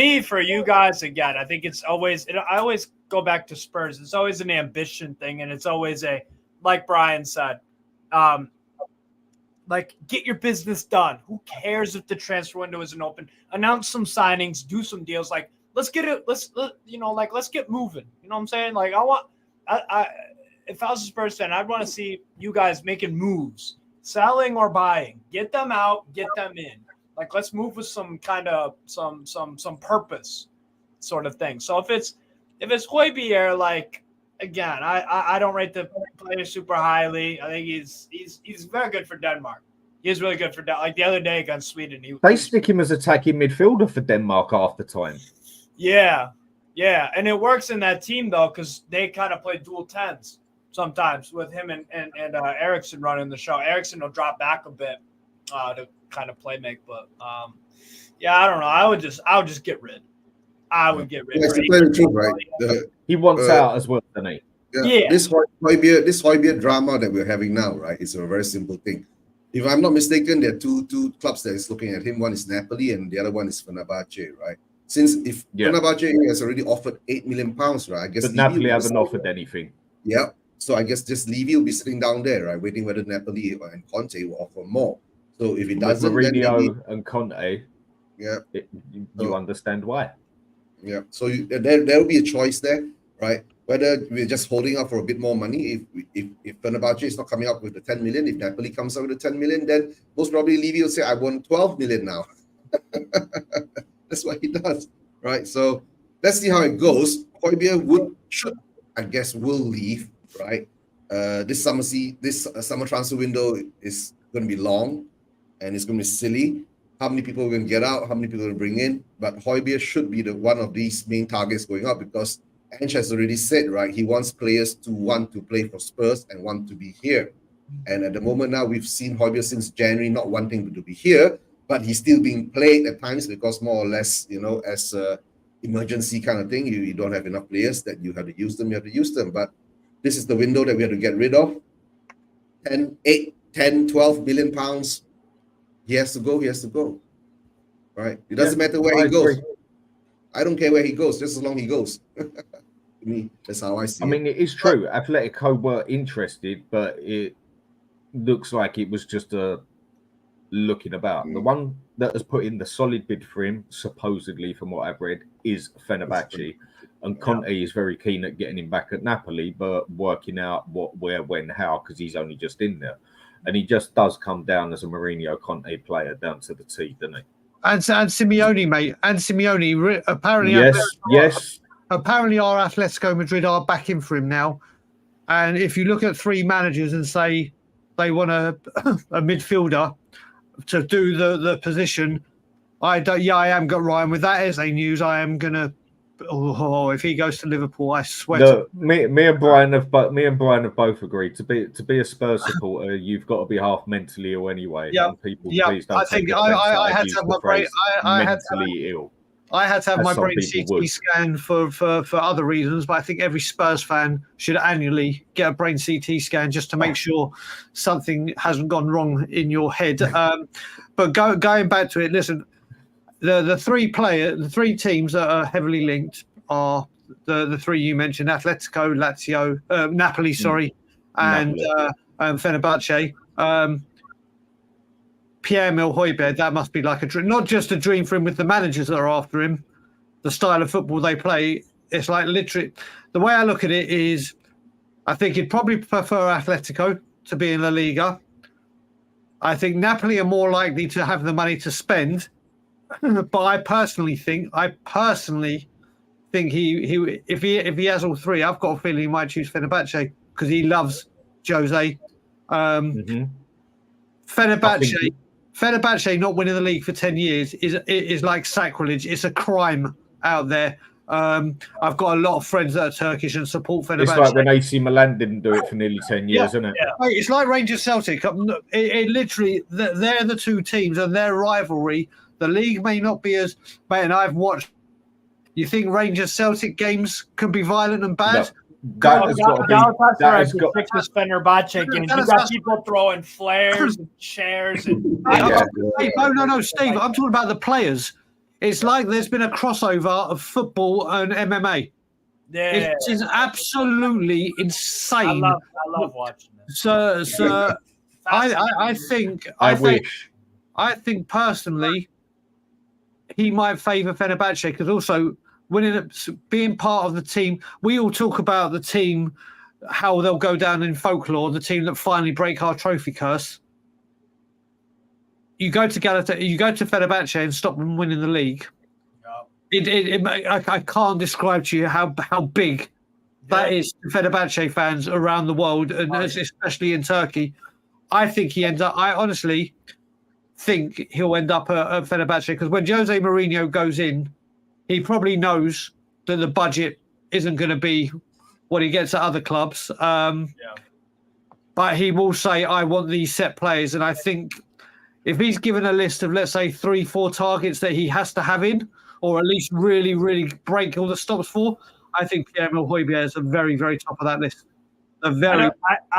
you guys, again, I think it's always. I always go back to Spurs. It's always an ambition thing, and it's always like Brian said, like get your business done. Who cares if the transfer window isn't open? Announce some signings, do some deals. Like let's get it. Let's get moving. You know what I'm saying? Like if I was a Spurs fan, I'd want to see you guys making moves. Selling or buying, get them out, get them in. Like let's move with some kind of some purpose, sort of thing. So if it's Hojbjerg, like again, I don't rate the player super highly. I think he's very good for Denmark. He's really good for like the other day against Sweden. They stick him as attacking midfielder for Denmark half the time. Yeah, and it works in that team though because they kind of play dual 10s. Sometimes with him and Eriksson running the show. Eriksson will drop back a bit to kind of play make, but I don't know. I would just get rid. I would get rid. Right? He wants out as well, doesn't he? Yeah. This Hojbjerg drama that we're having now, right? It's a very simple thing. If I'm not mistaken, there are two clubs that is looking at him. One is Napoli, and the other one is Fenerbahce, right? Since Fenerbahce has already offered £8 million, right? I guess but Napoli haven't offered anything. Yeah. So I guess just Levy will be sitting down there, right, waiting whether Napoli and Conte will offer more. So if it doesn't, Mourinho and Conte, you understand why. Yeah. So there will be a choice there, right? Whether we're just holding out for a bit more money. If Fenerbahce is not coming up with the 10 million, if Napoli comes up with the 10 million, then most probably Levy will say, I want 12 million now. That's what he does, right? So let's see how it goes. Hojbjerg will leave. Right, this summer transfer window is going to be long, and it's going to be silly. How many people are going to get out? How many people are going to bring in? But Hojbjerg should be one of these main targets going up because Ange has already said, right, he wants players to want to play for Spurs and want to be here. And at the moment now, we've seen Hojbjerg since January not wanting to be here, but he's still being played at times because more or less, as a emergency kind of thing, you don't have enough players that you have to use them. But this is the window that we have to get rid of. 12 million pounds. He has to go. Right? It doesn't matter where he goes. I don't care where he goes, just as long as he goes. To me, that's how I see it. I mean, it is true. Atletico were interested, but it looks like it was just a looking about. The one that has put in the solid bid for him, supposedly from what I've read, is Fenerbahce. And Conte is very keen at getting him back at Napoli, but working out what, where, when, how, because he's only just in there. And he just does come down as a Mourinho Conte player down to the T, doesn't he? And Simeone, mate. And Simeone, apparently, apparently our Atletico Madrid are backing for him now. And if you look at three managers and say they want a midfielder to do the position, I am got Ryan with that as a news. I am gonna. Oh, if he goes to Liverpool, I swear. Look, me and Brian have both agreed to be a Spurs supporter. You've got to be half mentally ill anyway. Yeah, please don't. I think I had to have my brain. I had to have my brain CT scan for other reasons, but I think every Spurs fan should annually get a brain CT scan just to make sure something hasn't gone wrong in your head. But going back to it, listen. The three teams that are heavily linked are the three you mentioned: Atletico, Lazio, Napoli, and Fenerbahce. Pierre-Emile Hojbjerg, that must be like a dream, not just a dream for him with the managers that are after him, the style of football they play. It's like literally, the way I look at it is, I think he'd probably prefer Atletico to be in La Liga. I think Napoli are more likely to have the money to spend. But I personally think he if he has all three, I've got a feeling he might choose Fenerbahce because he loves Jose. Fenerbahce Fenerbahce not winning the league for 10 years is like sacrilege. It's a crime out there. I've got a lot of friends that are Turkish and support Fenerbahce. It's like when AC Milan didn't do it for nearly 10 years, isn't it? Yeah. Mate, it's like Rangers Celtic. It literally, they're the two teams and their rivalry. The league may not be as... Mate, and I've watched... You think Rangers Celtic games can be violent and bad? That has got to be... That has got... This Fenerbahce game. You got people throwing flares and chairs. And No, Steve. I'm talking about the players. It's like there's been a crossover of football and MMA. Yeah, it is absolutely insane. I love watching this. So I think personally, he might favour Fenerbahce because also being part of the team. We all talk about the team, how they'll go down in folklore. The team that finally break our trophy curse. You go to Fenerbahce and stop them winning the league. I can't describe to you how big that is to Fenerbahce fans around the world, and especially in Turkey. I honestly think he'll end up at Fenerbahce because when Jose Mourinho goes in, he probably knows that the budget isn't going to be what he gets at other clubs. But he will say, I want these set players, and I think if he's given a list of, let's say, 3-4 targets that he has to have in, or at least really, really break all the stops for, I think Pierre-Emile Hojbjerg is the very, very top of that list. I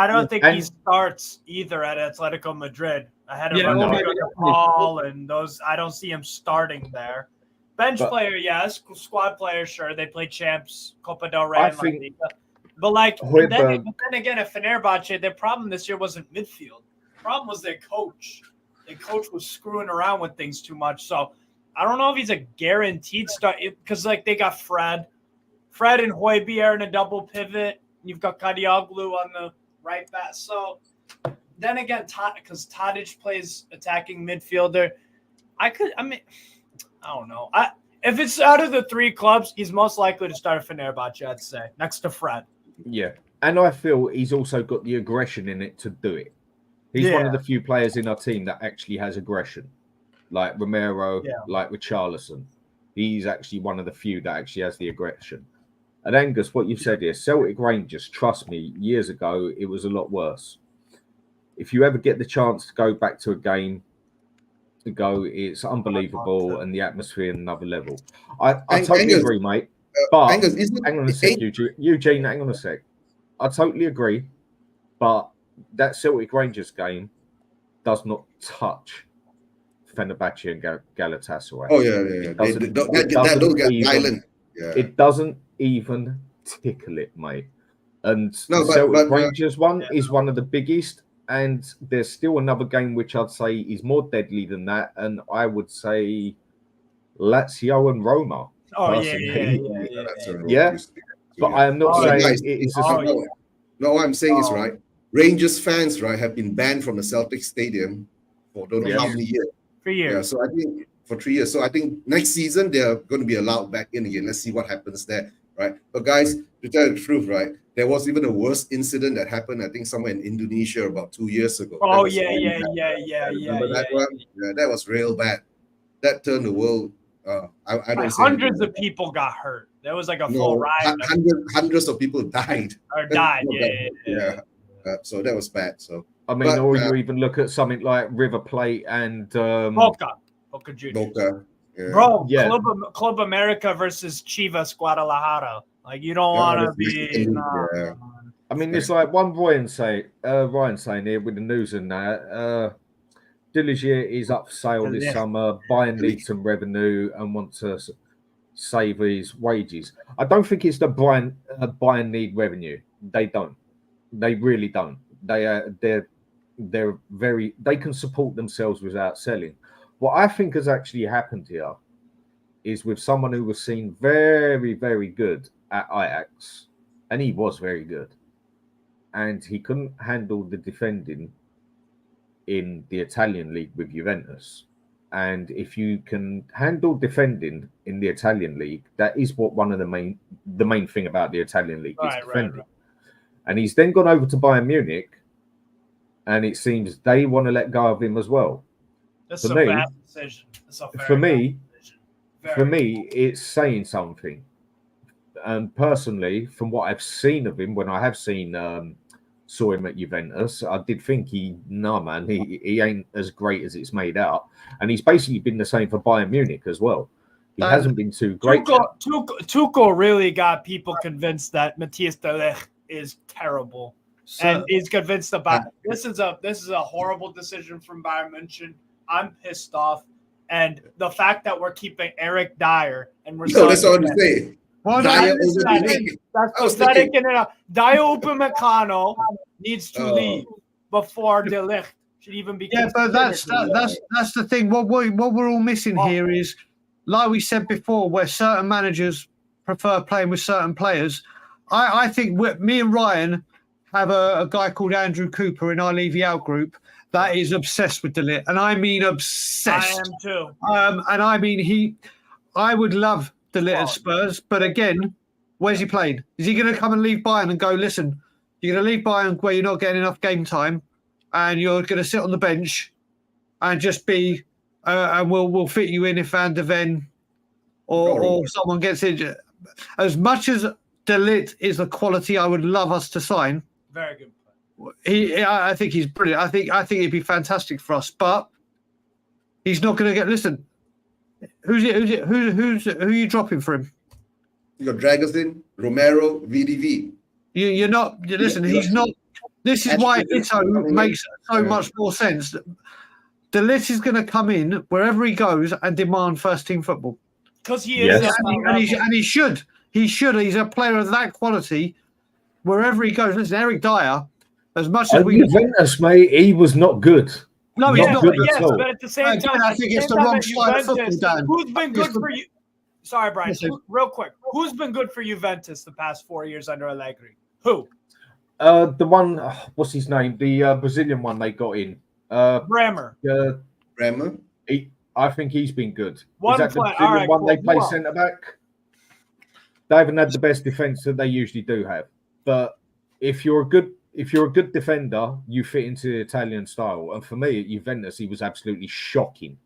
don't think he starts either at Atletico Madrid ahead of Paul and those. I don't see him starting there. Bench player, yes. Squad player, sure. They play champs, Copa del Rey, and La Liga. But then again, at Fenerbahce, their problem this year wasn't midfield. The problem was their coach. The coach was screwing around with things too much. So I don't know if he's a guaranteed start because they got Fred and Hojbjerg in a double pivot. You've got Kadioglu on the right back. So then again, because Tadic plays attacking midfielder, I don't know. If it's out of the three clubs, he's most likely to start at Fenerbahce, I'd say, next to Fred. Yeah, and I feel he's also got the aggression in it to do it. He's one of the few players in our team that actually has aggression, like Romero, like Richarlison. He's actually one of the few that actually has the aggression. And Angus, what you've said here, Celtic Rangers, trust me, years ago, it was a lot worse. If you ever get the chance to go back to a game, it's unbelievable, and the atmosphere at another level. I totally agree, mate. But Angus, hang on a sec, Eugene, hang on a sec. I totally agree, but that Celtic Rangers game does not touch Fenerbahce and Galatasaray. Oh yeah. It doesn't even tickle it, mate. And Celtic Rangers one is one of the biggest, and there's still another game which I'd say is more deadly than that, and I would say Lazio and Roma. Oh yeah. But I am not saying it is. No, what I'm saying is right. Rangers fans, right, have been banned from the Celtic Stadium for don't know how many years. 3 years. Yeah, so I think for 3 years. So I think next season they're going to be allowed back in again. Let's see what happens there, right? But guys, to tell you the truth, right, there was even a worse incident that happened, I think, somewhere in Indonesia about 2 years ago. Oh, yeah. Remember that one? Yeah, that was real bad. That turned the world. I don't hundreds of people got hurt. There was like a full riot. Hundreds of people died. Or died, yeah. So that was bad. So I mean, you even look at something like River Plate and Boca Juniors. Boca. Yeah. Bro, Club America versus Chivas Guadalajara. Like you don't want to be. I mean, it's like one Ryan saying here with the news and that. Diligier is up for sale this summer. Bayern needs some revenue and want to save his wages. I don't think it's the Bayern need revenue. They don't. They really don't. They're very. They can support themselves without selling. What I think has actually happened here is with someone who was seen very, very good at Ajax, and he was very good, and he couldn't handle the defending in the Italian league with Juventus. And if you can handle defending in the Italian league, that is what one of the main thing about the Italian league is defending. Right. And he's then gone over to Bayern Munich, and it seems they want to let go of him as well. This For is a me- bad decision. It's a very For bad me, decision. for Very me, it's saying something. And personally, from what I've seen of him, when I have saw him at Juventus, I did think he ain't as great as it's made out. And he's basically been the same for Bayern Munich as well. He hasn't been too great. Tuchel really got people convinced that Matthias de Ligt is terrible. And he's convinced about this is a horrible decision from Bayern München. I'm pissed off. And the fact that we're keeping Eric Dyer and we're No, that's all I'm saying. Well, Dyer that's over pathetic. That's I was pathetic. thinking- And Dyer Upamecano needs to Oh. leave before De Ligt should even be. Yeah, but that's the thing. What we're all missing Oh. here is, like we said before, where certain managers prefer playing with certain players. I think me and Ryan have a guy called Andrew Cooper in our Leave You Out group that is obsessed with De Ligt, and I mean I obsessed. am too. And I mean I would love De Ligt at Spurs, but again, where's he playing? Is he going to come and leave Bayern and go, listen, you're going to leave Bayern where you're not getting enough game time, and you're going to sit on the bench and just be, and we'll fit you in if Van der Ven or someone gets injured. As much as De Ligt is the quality I would love us to sign, Very good. I think he's brilliant. I think he'd be fantastic for us, but he's not going to get. Listen, who are you dropping for him? You got Dragosin, Romero, VDV. You're not. Listen, he's not. This is why Ito makes so much more sense. De Ligt is going to come in wherever he goes and demand first team football. Because he is. Yes. And he should. He should. He's a player of that quality wherever he goes. Listen, Eric Dyer, as much as we. Juventus, mate, he was not good. No, he's Not not. good But at all. But at the same time, I think it's the wrong style of football, Dan. Who's been good for you? Sorry, Brian. Listen. Real quick. Who's been good for Juventus the past 4 years under Allegri? Who? The one, what's his name? The Brazilian one they got in. Bremer. Bremer. I think he's been good. One Is that the play- Brazilian all right, one cool. they play Who else? centre back? They haven't had the best defence that they usually do have. But if you're a good defender, you fit into the Italian style. And for me, at Juventus, he was absolutely shocking.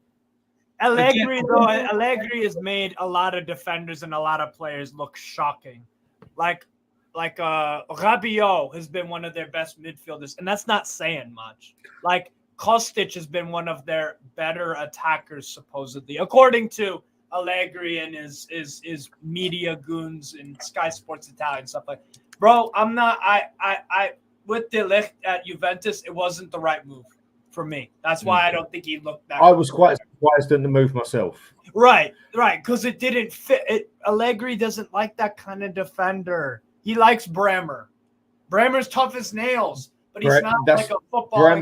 Allegri has made a lot of defenders and a lot of players look shocking. Like Rabiot has been one of their best midfielders, and that's not saying much. Like Kostic has been one of their better attackers, supposedly, according to Allegri and his media goons and Sky Sports Italia and stuff like. Bro, I'm not. I with De Ligt at Juventus, it wasn't the right move for me. That's why I don't think he looked that. I was quite surprised at the move myself. Right, because it didn't fit. Allegri doesn't like that kind of defender. He likes Bremer. Bremer's tough as nails, but he's not like a football.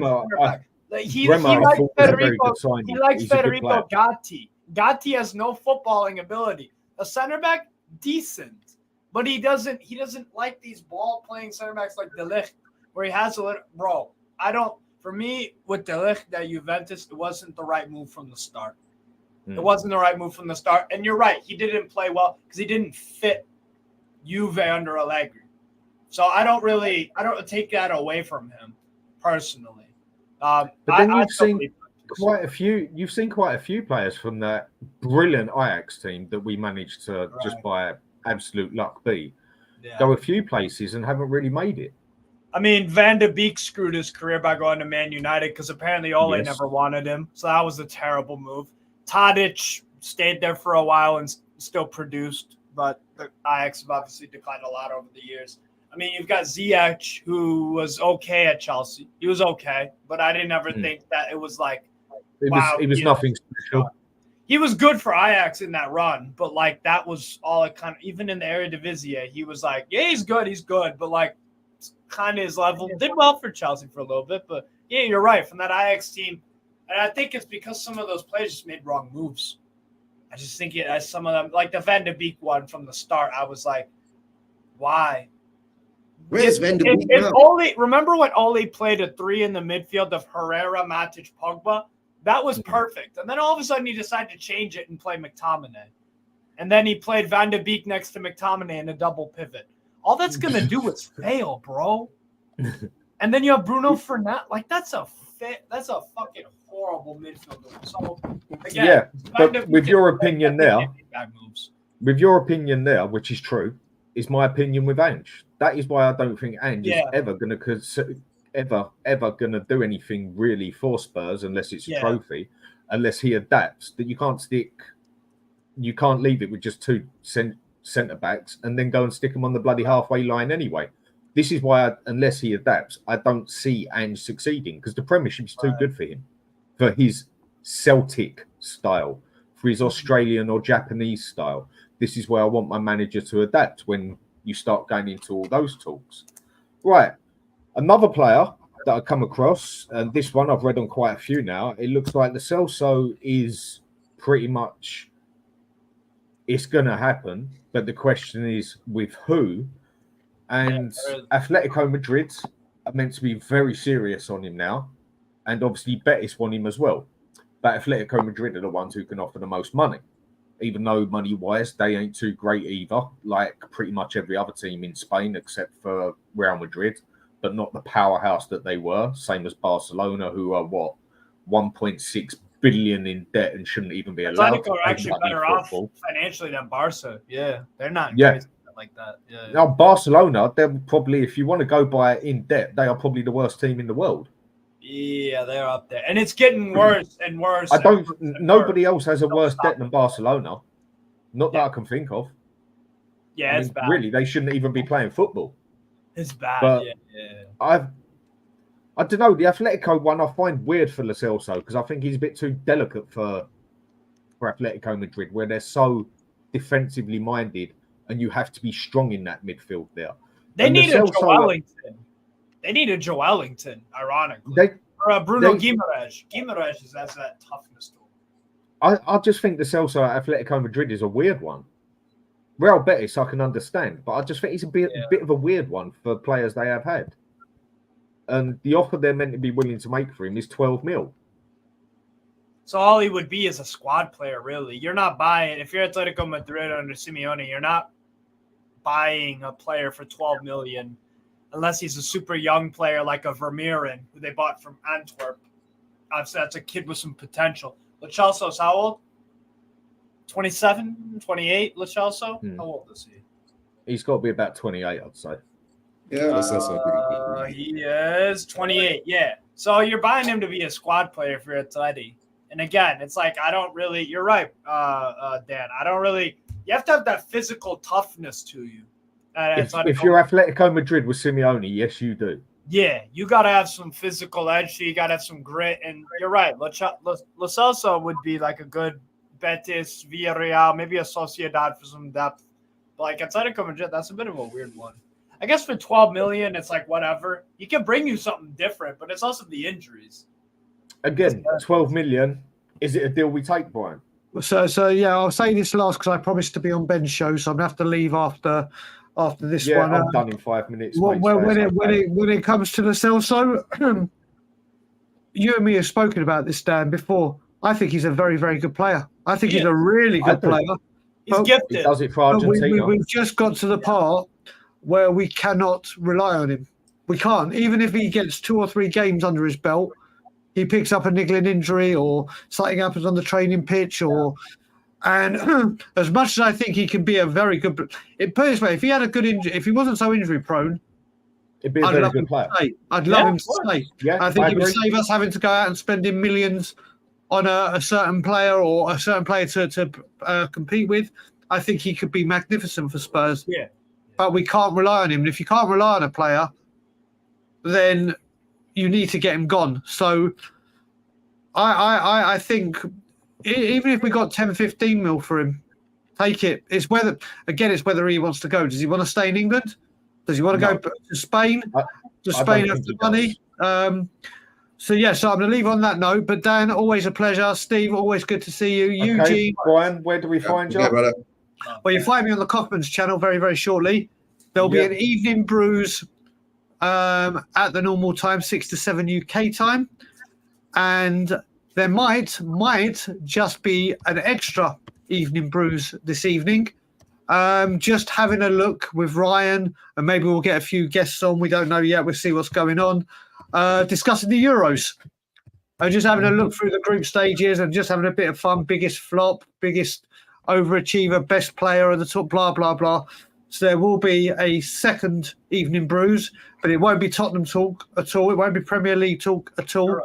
He likes Federico. He likes Federico Gatti. Gatti has no footballing ability. A center back, decent, but he doesn't like these ball playing center backs like De Ligt, where he has a little. Bro, I don't. For me, with De Ligt at Juventus, it wasn't the right move from the start. It wasn't the right move from the start. And you're right, he didn't play well because he didn't fit Juve under Allegri. So I don't take that away from him personally. But then you've seen quite a few players from that brilliant Ajax team that we managed to just by absolute luck beat go a few places and haven't really made it. I mean, Van de Beek screwed his career by going to Man United because apparently Ole never wanted him. So that was a terrible move. Tadic stayed there for a while and still produced, but the Ajax have obviously declined a lot over the years. I mean, you've got Ziyech, who was okay at Chelsea. He was okay, but I didn't ever think that it was like, It was nothing special. He was good for Ajax in that run, but like that was all it kind of, even in the Eredivisie, he was like, yeah, he's good, but like kind of his level. Did well for Chelsea for a little bit, but yeah, you're right. From that Ajax team, and I think it's because some of those players just made wrong moves. I just think some of them, like the Van de Beek one from the start, I was like, why? Where's Van de Beek now? Remember when Ole played a 3 in the midfield of Herrera, Matic, Pogba? That was perfect. And then all of a sudden he decided to change it and play McTominay. And then he played Van de Beek next to McTominay in a double pivot. All that's going to do is fail, bro. And then you have Bruno Fernandes. Like, that's a fucking horrible midfielder. So again, Yeah, kind but of with your opinion there, bad moves. with your opinion there, which is true, is my opinion with Ange. That is why I don't think Ange is ever going to do anything really for Spurs unless it's a trophy, unless he adapts. That you can't leave it with just two centre backs and then go and stick them on the bloody halfway line anyway. This is why, unless he adapts, I don't see Ange succeeding, because the Premiership is too good for him, for his Celtic style, for his Australian or Japanese style. This is where I want my manager to adapt when you start going into all those talks. Right. Another player that I come across, and this one I've read on quite a few now, it looks like the Celso is pretty much, it's going to happen, but the question is with who? And Atletico Madrid are meant to be very serious on him now, and obviously Betis want him as well. But Atletico Madrid are the ones who can offer the most money, even though money-wise they ain't too great either, like pretty much every other team in Spain except for Real Madrid, but not the powerhouse that they were, same as Barcelona, who are, 1.6 billion in debt and shouldn't even be allowed to play are actually better football off financially than Barca. Yeah, they're not like that. Yeah. Now, Barcelona, they're probably, if you want to go by in debt, they are probably the worst team in the world. Yeah, they're up there, and it's getting worse and worse. Nobody else has a worse debt than Barcelona. Not that I can think of. Yeah, it's bad. Really, they shouldn't even be playing football. It's bad. But yeah. I don't know. The Atletico one I find weird for Lo Celso, because I think he's a bit too delicate for Atletico Madrid, where they're so defensively minded, and you have to be strong in that midfield there. They need a Joelinton. They need a Joelinton, ironically. Or Bruno Guimaraes. Guimaraes has that toughness to him. I just think the Celso at Atletico Madrid is a weird one. Real Betis I can understand, but I just think he's a bit of a weird one for players they have had. And the offer they're meant to be willing to make for him is 12 mil. So all he would be is a squad player, really. You're not buying, if you're Atletico Madrid under Simeone, you're not buying a player for 12 million unless he's a super young player like a Vermeeren, who they bought from Antwerp. Obviously, that's a kid with some potential. Lo Celso's how old? 27, 28, Lo Celso? How old is he? He's got to be about 28, I'd say. Yeah, that's pretty good. He is 28, yeah. So you're buying him to be a squad player for Atleti. And again, it's like, I don't really, you're right, Dan. I don't really, you have to have that physical toughness to you. If you're Atletico Madrid with Simeone, yes, you do. Yeah, you got to have some physical edge. So you got to have some grit. And you're right. Lo Celso would be like a good Betis, Villarreal, maybe a Sociedad for some depth. But like Atletico Madrid, that's a bit of a weird one. I guess for 12 million, it's like whatever. He can bring you something different, but it's also the injuries. Again, 12 million. Is it a deal we take, Brian? So yeah, I'll say this last because I promised to be on Ben's show, so I'm gonna have to leave after this one. I'm done in 5 minutes. When it comes to the Celso, you and me have spoken about this, Dan, before. I think he's a very, very good player. I think he's a really good player. He's gifted. He does it for Argentina. We've just got to the part where we cannot rely on him. We can't. Even if he gets 2 or 3 games under his belt, he picks up a niggling injury or something happens on the training pitch, and as much as I think he can be a very good, put it this way, if he had a good injury, if he wasn't so injury prone, it'd be a very good player. I'd love him to stay. Yeah, I think it would save us having to go out and spending millions on a certain player or a certain player to compete with. I think he could be magnificent for Spurs. Yeah. But we can't rely on him. And if you can't rely on a player, then you need to get him gone. So I think even if we got 10, 15 mil for him, take it. It's whether he wants to go. Does he want to stay in England? Does he want to go to Spain? Does Spain have the money? So I'm going to leave on that note. But Dan, always a pleasure. Steve, always good to see you. Okay. Eugene. Brian, where do we find you? Brother. Well, you find me on the Kaufman's channel very, very shortly. There'll be an evening brews at the normal time, 6 to 7 UK time. And there might just be an extra evening brews this evening. Just having a look with Ryan, and maybe we'll get a few guests on. We don't know yet. We'll see what's going on. Discussing the Euros. and just having a look through the group stages and just having a bit of fun. Biggest flop, biggest overachiever, best player at the top, blah, blah, blah. So there will be a second evening brews, but it won't be Tottenham talk at all. It won't be Premier League talk at all.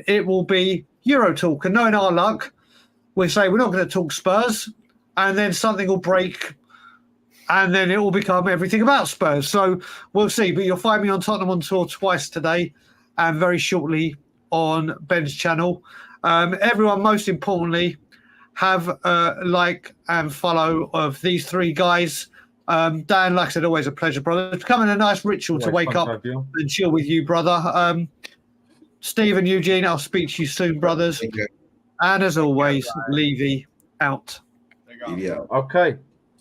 It will be Euro talk. And knowing our luck, we say we're not going to talk Spurs, and then something will break, and then it will become everything about Spurs. So we'll see. But you'll find me on Tottenham on Tour twice today, and very shortly on Ben's channel. Everyone, most importantly, have a like and follow of these three guys. Dan, like I said, always a pleasure, brother. It's becoming a nice ritual to wake up and chill with you, brother. Steve and Eugene, I'll speak to you soon, brothers. And as always, Levy out. Okay.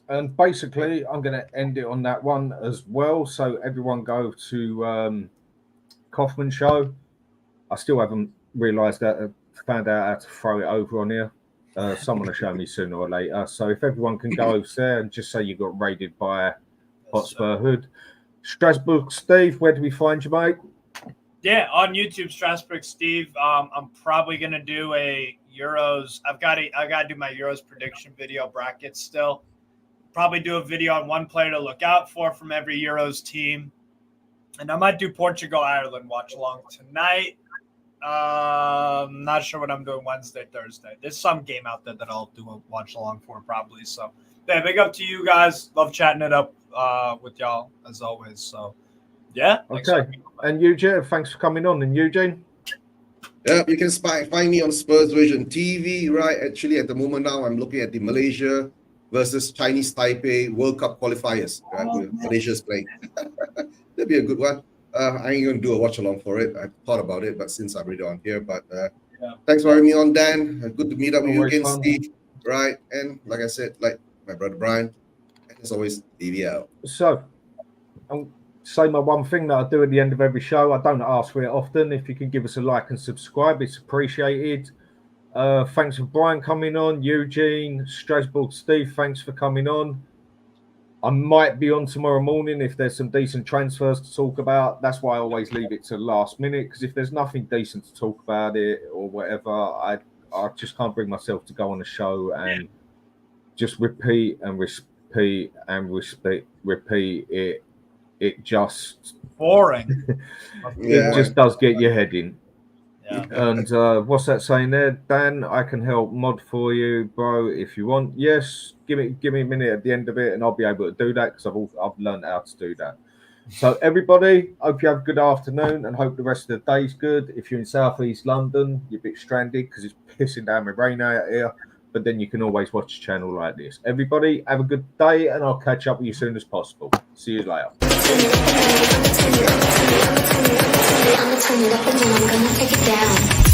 And basically, I'm going to end it on that one as well. So everyone go to Kaufman Show. I still haven't realised that, found out how to throw it over on here. Someone will show me sooner or later. So if everyone can go over there and just say you got raided by HotspurHood. Strasbourg, Steve, where do we find you, mate? Yeah, on YouTube, Strasbourg Steve. I'm probably gonna do a Euros. I've got to do my Euros prediction video brackets still. Probably do a video on one player to look out for from every Euros team, and I might do Portugal Ireland watch along tonight. Not sure what I'm doing Wednesday, Thursday. There's some game out there that I'll do a watch along for probably. So yeah, big up to you guys. Love chatting it up with y'all as always. So yeah. Okay. And Eugene, thanks for coming on. And Eugene? Yeah, you can find me on Spurs Vision TV, right? Actually, at the moment now, I'm looking at the Malaysia versus Chinese Taipei World Cup qualifiers. Right? Malaysia's playing. That'd be a good one. I ain't going to do a watch along for it. I thought about it, but since I'm already on here. But thanks for having me on, Dan. Good to meet up with you again, Steve. Right? And like I said, like my brother Brian, as always, DV out. So, I'll say my one thing that I do at the end of every show. I don't ask for it often. If you can give us a like and subscribe, it's appreciated. Thanks for Brian coming on. Eugene, Strasbourg, Steve, thanks for coming on. I might be on tomorrow morning if there's some decent transfers to talk about. That's why I always leave it to the last minute, because if there's nothing decent to talk about it or whatever, I just can't bring myself to go on a show and just repeat and repeat and repeat it. It just boring. It just does get your head in. Yeah. And what's that saying there, Dan? I can help mod for you, bro, if you want. Yes, give me a minute at the end of it, and I'll be able to do that because I've learned how to do that. So everybody, hope you have a good afternoon, and hope the rest of the day's good. If you're in South East London, you're a bit stranded because it's pissing down with rain out here. But then you can always watch a channel like this. Everybody, have a good day, and I'll catch up with you as soon as possible. See you later. I'ma turn it up and then I'm gonna take it down.